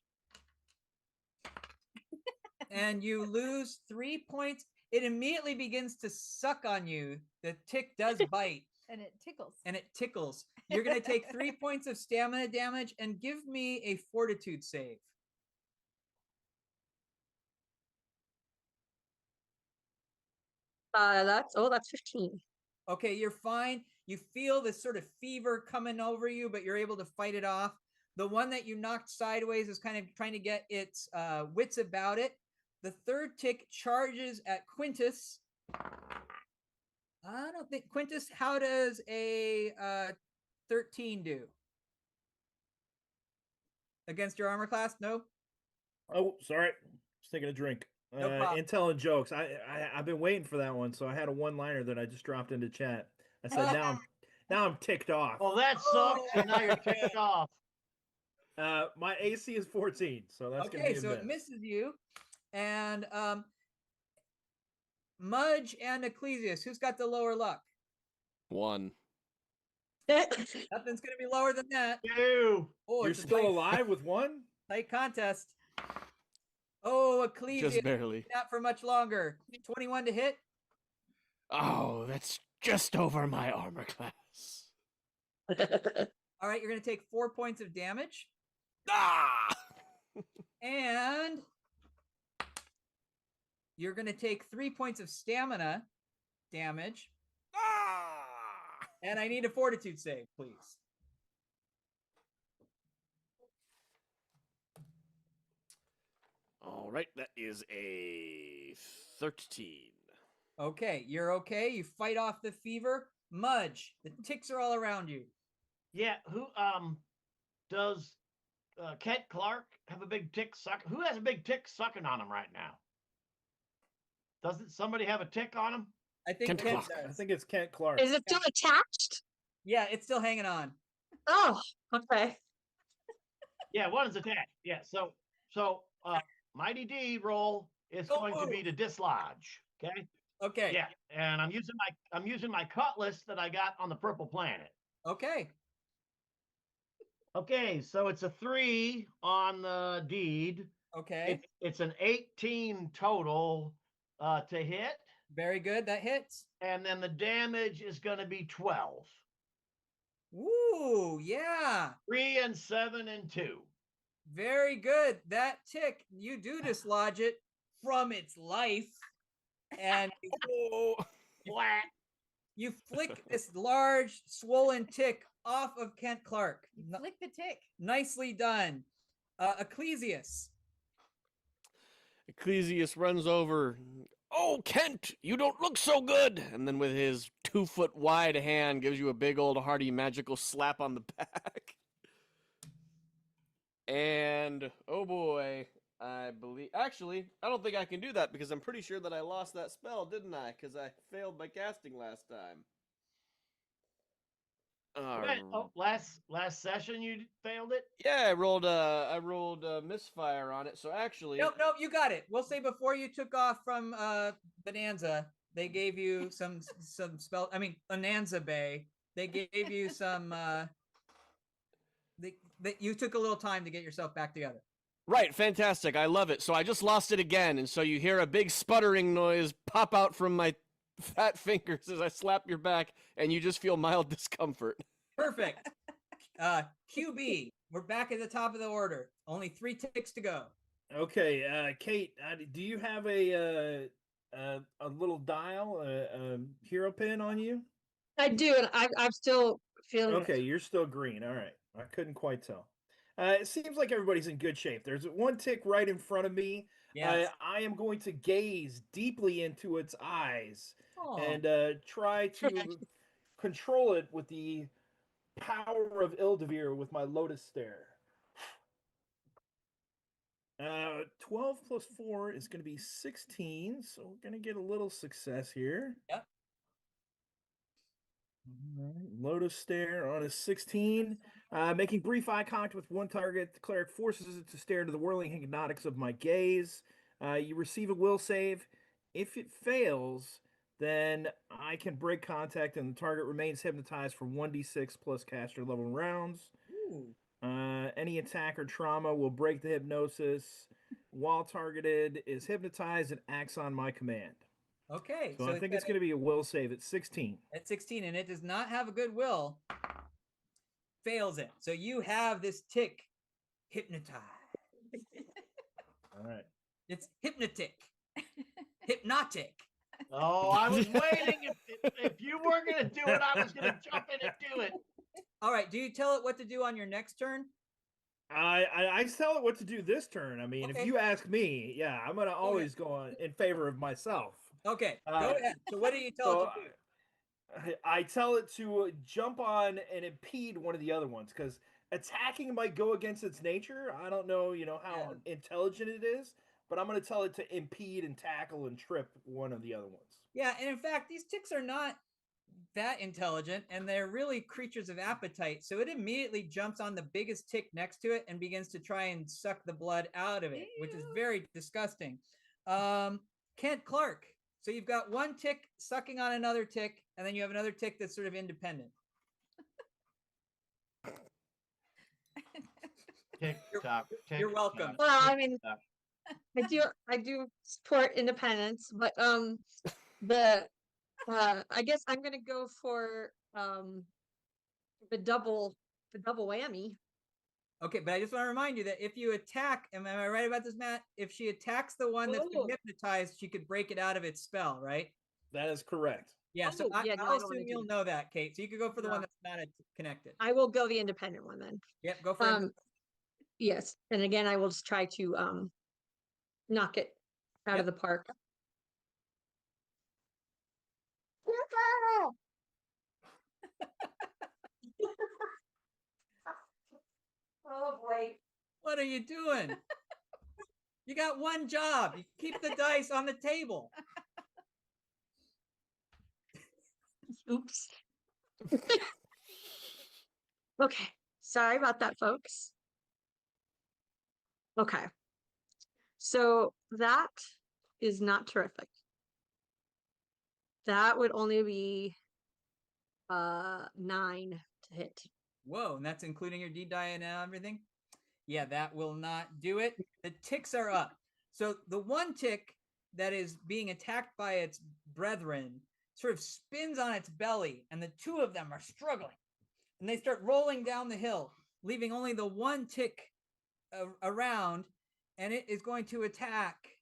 And you lose 3 points. It immediately begins to suck on you. The tick does bite. And it tickles. And it tickles. You're going to take 3 points of stamina damage and give me a fortitude save. That's 15. Okay, you're fine. You feel this sort of fever coming over you, but you're able to fight it off. The one that you knocked sideways is kind of trying to get its wits about it. The third tick charges at Quintus. I don't think Quintus, how does a 13 do? Against your armor class? No? Oh, sorry. Just taking a drink. No problem. Intel and jokes. I've been waiting for that one, so I had a one-liner that I just dropped into chat. I said now I'm ticked off. Well, that sucks. And now you're ticked off. My AC is 14, so that's gonna Okay, be a so miss. it misses you. And Mudge and Ecclesias, who's got the lower luck? 1. Nothing's gonna be lower than that. You. Oh, You're it's a still tight, alive with 1? tight contest. Oh, Ecclesias, Just barely. not for much longer. 21 to hit. Oh, that's just over my armor class. All right, you're gonna take 4 points of damage. Ah! And you're going to take 3 points of stamina damage. Ah! And I need a fortitude save, please. All right, that is a 13. Okay, you're okay. You fight off the fever. Mudge, the ticks are all around you. Yeah, who does Kent Clark have a big tick suck? Who has a big tick sucking on him right now? Doesn't somebody have a tick on him? I think Kent Kent Clark. I does. think it's Kent Clark. Is it still attached? Yeah, it's still hanging on. Oh, okay. Yeah, one is attached. Yeah, so Mighty D roll is going to be to dislodge. Okay. Okay. Yeah, and I'm using my cutlass that I got on the purple planet. Okay. Okay, so it's a 3 on the deed. Okay. It's an 18 total to hit, Very good. That hits. and then the damage is going to be 12. Woo, yeah. 3 and 7 and 2. Very good. That tick, you do dislodge it from its life. And Flat. You flick this large, swollen tick off of Kent Clark. Flick the tick. Nicely done. Ecclesius. Ecclesius runs over. Oh, Kent, you don't look so good. And then with his 2-foot wide hand gives you a big old hearty magical slap on the back. And oh boy, I believe. Actually, I don't think I can do that because I'm pretty sure that I lost that spell, didn't I? Because I failed my casting last time. Right. Oh, last session you failed it. Yeah, I rolled misfire on it. So actually, Nope, you got it. We'll say before you took off from Bonanza, they gave you some spell. I mean, Bonanza Bay. They gave you some. You took a little time to get yourself back together. Right, fantastic. I love it. So I just lost it again, and so you hear a big sputtering noise pop out from my fat fingers as I slap your back, and you just feel mild discomfort. Perfect. QB, we're back at the top of the order. Only 3 ticks to go. Okay, Kate, do you have a little dial, a hero pin on you? I do, and I'm still feeling Okay, it. you're still green. All right, I couldn't quite tell. It seems like everybody's in good shape. There's one tick right in front of me. Yes. I am going to gaze deeply into its eyes Aw. and try to control it with the power of Ildevir with my Lotus Stare. 12 plus 4 is going to be 16, so we're going to get a little success here. Yep. All right, Lotus Stare on a 16. Making brief eye contact with one target, the cleric forces it to stare into the whirling hypnotics of my gaze. You receive a will save. If it fails, then I can break contact and the target remains hypnotized for 1d6 plus caster level rounds. Ooh. Any attack or trauma will break the hypnosis. While targeted is hypnotized and acts on my command. Okay. So I think it's going to be a will save at 16. At 16, and it does not have a good will. Fails it. So you have this tick hypnotized. All right. It's hypnotic. Hypnotic. Oh, I was waiting. If you were going to do it, I was going to jump in and do it. All right. Do you tell it what to do on your next turn? I tell it what to do this turn. I mean, Okay. if you ask me, yeah, I'm gonna always go in favor of myself. Okay, go ahead. So what do you tell it to do? I tell it to jump on and impede one of the other ones because attacking might go against its nature. I don't know, how intelligent it is, but I'm gonna tell it to impede and tackle and trip one of the other ones. Yeah, and in fact, these ticks are not that intelligent, and they're really creatures of appetite. So it immediately jumps on the biggest tick next to it and begins to try and suck the blood out of it, which is very disgusting. Kent Clark. So you've got one tick sucking on another tick, and then you have another tick that's sort of independent. You're welcome. Well, I mean, I do support independence, but I guess I'm gonna go for the double whammy. Okay, but I just want to remind you that if you attack, am I right about this, Matt? If she attacks the one that's been hypnotized, she could break it out of its spell, right? That is correct. Yeah, so yeah, no, I I'll don't wanna assume do you'll that. know that, Kate. So you could go for the one that's not connected. I will go the independent one then. Yep, go for it. Yes, and again, I will just try to knock it out of the park. Oh boy. What are you doing? You got one job. You keep the dice on the table. Oops. Okay. Sorry about that, folks. Okay. So that is not terrific. That would only be 9 to hit. Whoa, and that's including your D die and everything? Yeah, that will not do it. The ticks are up. So the one tick that is being attacked by its brethren sort of spins on its belly, and the two of them are struggling. And they start rolling down the hill, leaving only the one tick around, and it is going to attack.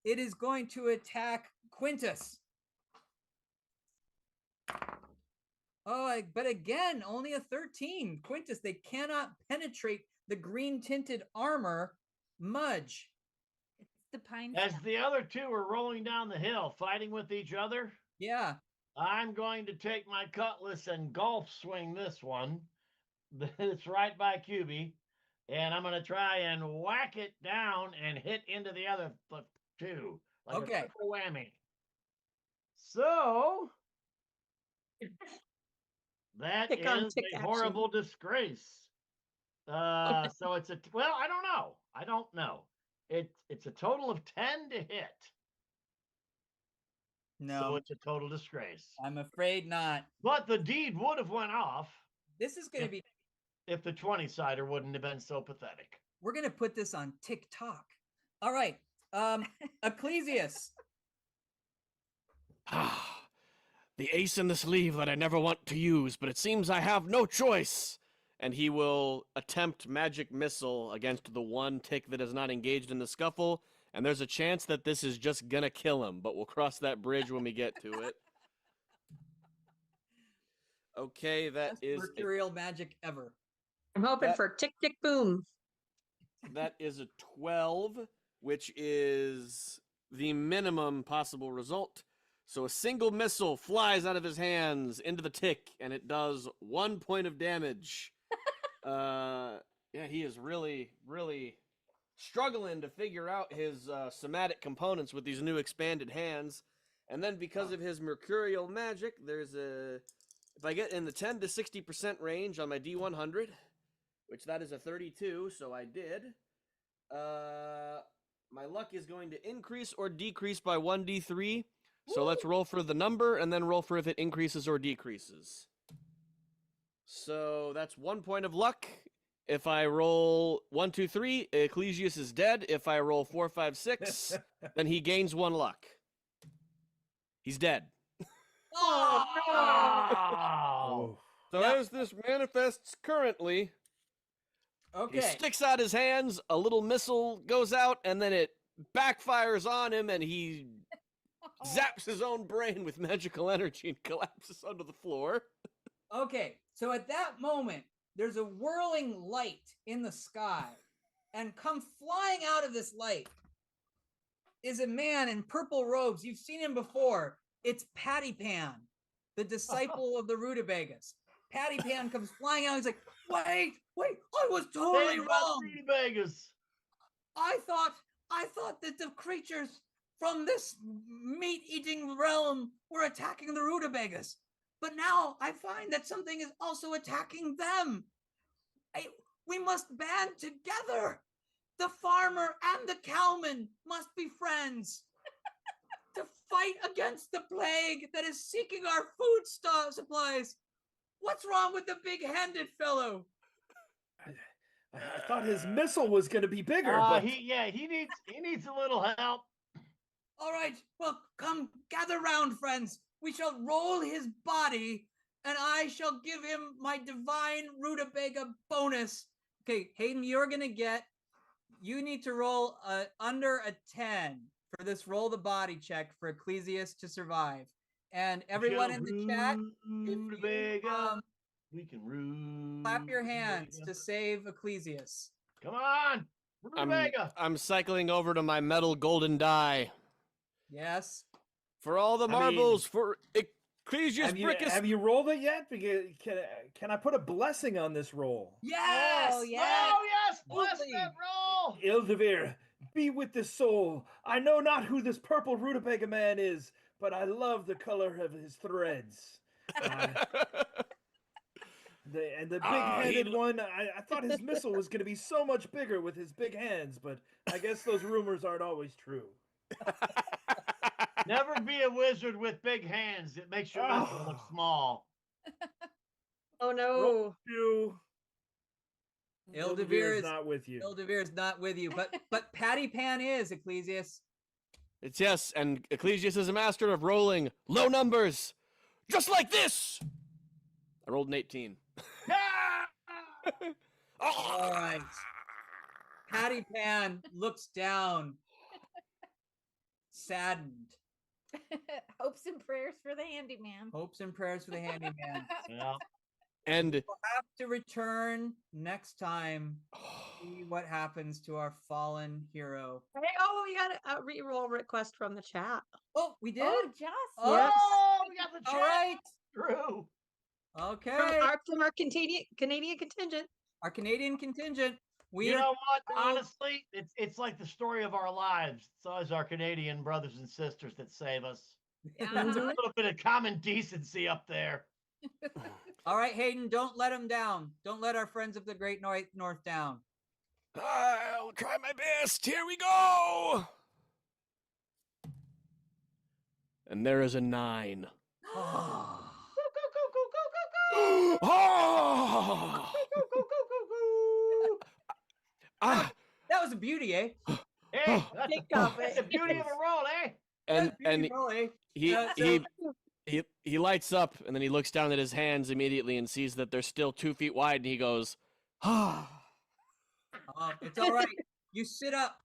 It is going to attack Quintus. Oh, but again, only a 13. Quintus, they cannot penetrate the green tinted armor. Mudge. It's the pine As stump. the other two are rolling down the hill, fighting with each other, Yeah. I'm going to take my cutlass and golf swing this one. It's right by QB. And I'm going to try and whack it down and hit into the other two. Like Okay. a triple whammy. So that Tick on is tick a action. horrible disgrace. So it's I don't know. I don't know. It's a total of 10 to hit. No, So it's a total disgrace. I'm afraid not. But the deed would have went off This is going to be, if the 20-sider wouldn't have been so pathetic. we're going to put this on TikTok. All right. Ecclesius. The ace in the sleeve that I never want to use, but it seems I have no choice. And he will attempt magic missile against the one tick that is not engaged in the scuffle. And there's a chance that this is just gonna kill him, but we'll cross that bridge when we get to it. Okay, that Best is mercurial magic ever. I'm hoping That- for tick tick boom. that is a 12, which is the minimum possible result. So a single missile flies out of his hands into the tick, and it does 1 point of damage. Yeah, he is really, really struggling to figure out his somatic components with these new expanded hands. And then because of his mercurial magic, there's a... If I get in the 10 to 60% range on my D100, which that is a 32, so I did, my luck is going to increase or decrease by 1d3. So let's roll for the number and then roll for if it increases or decreases. So that's 1 point of luck. If I roll 1, 2, 3, Ecclesius is dead. If I roll 4, 5, 6, then he gains 1 luck. He's dead. Oh no! Oh. So Yeah. as this manifests currently, he Okay. sticks out his hands, a little missile goes out, and then it backfires on him, and he zaps his own brain with magical energy and collapses onto the floor. Okay. So at that moment, there's a whirling light in the sky, and come flying out of this light is a man in purple robes. You've seen him before. It's Patty Pan, the disciple of the Rutabagas. Patty Pan comes flying out. He's like, wait, I was totally wrong. Vegas. I thought that the creatures from this meat-eating realm were attacking the Rutabagas. But now I find that something is also attacking them. We must band together. The farmer and the cowman must be friends to fight against the plague that is seeking our food supplies. What's wrong with the big-handed fellow? I thought his missile was going to be bigger, but He needs a little help. All right, well, come gather round, friends. We shall roll his body, and I shall give him my divine rutabaga bonus. Okay, Hayden, you need to roll under a 10 for this roll the body check for Ecclesius to survive. And everyone in the chat, if you, Rutabaga. We can root. clap your hands to save Ecclesius. Come on, Rutabaga. I'm cycling over to my metal golden die. Yes. For all the I mean, marbles, for Ecclesius Brickus. have you rolled it yet? Because can I put a blessing on this roll? Yes. Oh, yeah. Oh yes, bless Absolutely. that roll. Ildavir, be with the soul. I know not who this purple rutabaga man is, but I love the color of his threads. The big-headed one, I thought his missile was going to be so much bigger with his big hands, but I guess those rumors aren't always true. Never be a wizard with big hands. It makes your wizard look small. Oh no! Roll two. Ildavir is not with you. Ildavir is not with you, but Patty Pan is, Ecclesius. It's yes, and Ecclesius is a master of rolling low numbers, just like this. I rolled an 18. All right. Patty Pan looks down, saddened. Hopes and prayers for the handyman. Hopes and prayers for the handyman. Yeah. And We'll have to return next time. See what happens to our fallen hero. Hey, oh, we got a reroll request from the chat. Oh, we did. Oh, just Oh, we got the all chat. right. True. Okay. From our Canadian contingent. Our Canadian contingent. We You are. know what? Oh. Honestly, it's like the story of our lives. It's always our Canadian brothers and sisters that save us. Yeah. There's a little bit of common decency up there. All right, Hayden. Don't let them down. Don't let our friends of the Great North down. I'll try my best. Here we go. And there is a 9. Oh. Oh! Ah, That was a beauty, eh? Hey, Take off that's the it. beauty of a roll, eh? and Beauty roll, eh? he so- he lights up, and then he looks down at his hands immediately and sees that they're still 2 feet wide, and he goes, "Ah." It's all right. You sit up,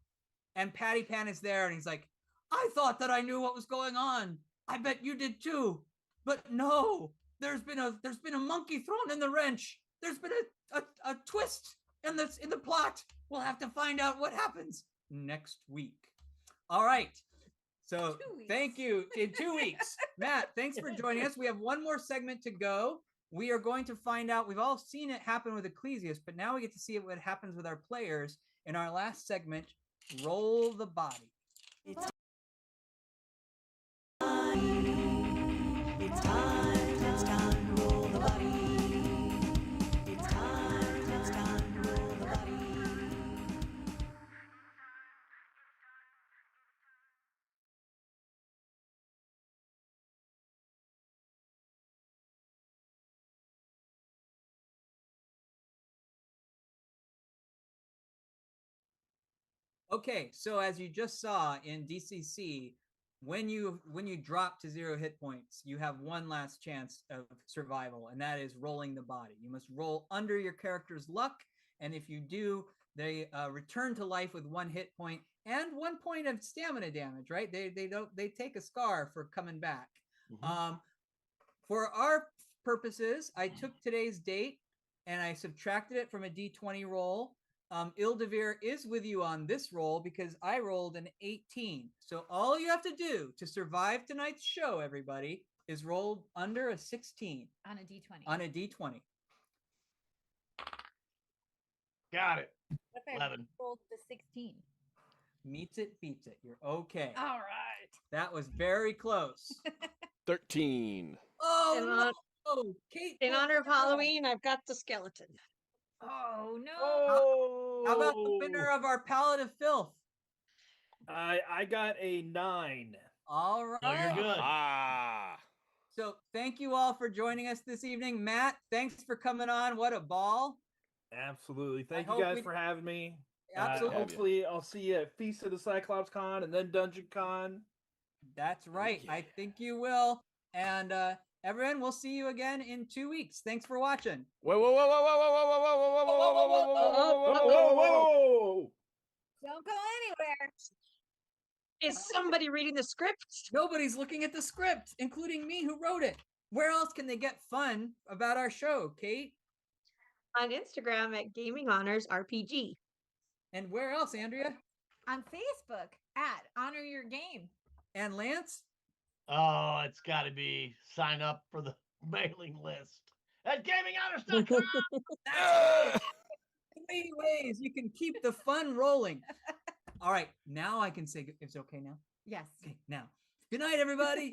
and Patty Pan is there, and he's like, "I thought that I knew what was going on. I bet you did too. But no, there's been a monkey thrown in the wrench. There's been a twist in the plot. We'll have to find out what happens next week." All right. So 2 weeks. thank you. In 2 weeks. Matt, thanks for joining us. We have one more segment to go. We are going to find out. We've all seen it happen with Ecclesiastes, but now we get to see what happens with our players in our last segment, Roll the Body. It's time to roll the body. It's time to roll the body. Okay, so as you just saw in DCC, when you drop to 0 hit points, you have one last chance of survival, and that is rolling the body. You must roll under your character's luck, and if you do, they return to life with 1 hit point and 1 point of stamina damage. Right? They take a scar for coming back. For our purposes, I took today's date and I subtracted it from a D20 roll. Ildevir is with you on this roll because I rolled an 18. So all you have to do to survive tonight's show, everybody, is roll under a 16 on a D20. on a D20. Got it. What if I 11. rolled the 16? Meets it, beats it. You're okay. All right. That was very close. 13. Oh, In no. Kate. In honor of Halloween, I've got the skeleton. Oh no. Oh, How about the winner of our Palette of Filth? I got a 9. All right. No, you're good. Ah. So thank you all for joining us this evening. Matt, thanks for coming on. What a ball. Absolutely. Thank hope you guys we- for having me. Absolutely. Hopefully, I'll see you at Feast of the Cyclops Con and then Dungeon Con. That's right. I yeah. think you will. And everyone, we'll see you again in 2 weeks. Thanks for watching. Whoa, whoa, whoa, whoa, whoa, whoa, whoa, whoa, whoa, whoa, whoa, whoa, whoa, whoa, whoa, Whoa, whoa! Don't go anywhere. Is somebody reading the script? Nobody's looking at the script, including me who wrote it. Where else can they get fun about our show, Kate? On Instagram at Gaming Honors RPG. And where else, Andrea? On Facebook at Honor Your Game. And Lance? Oh, it's got to be sign up for the mailing list at gaminghonors.com. That's many ways you can keep the fun rolling. All right, now I can say it's okay now. Yes. Okay, now. Good night, everybody.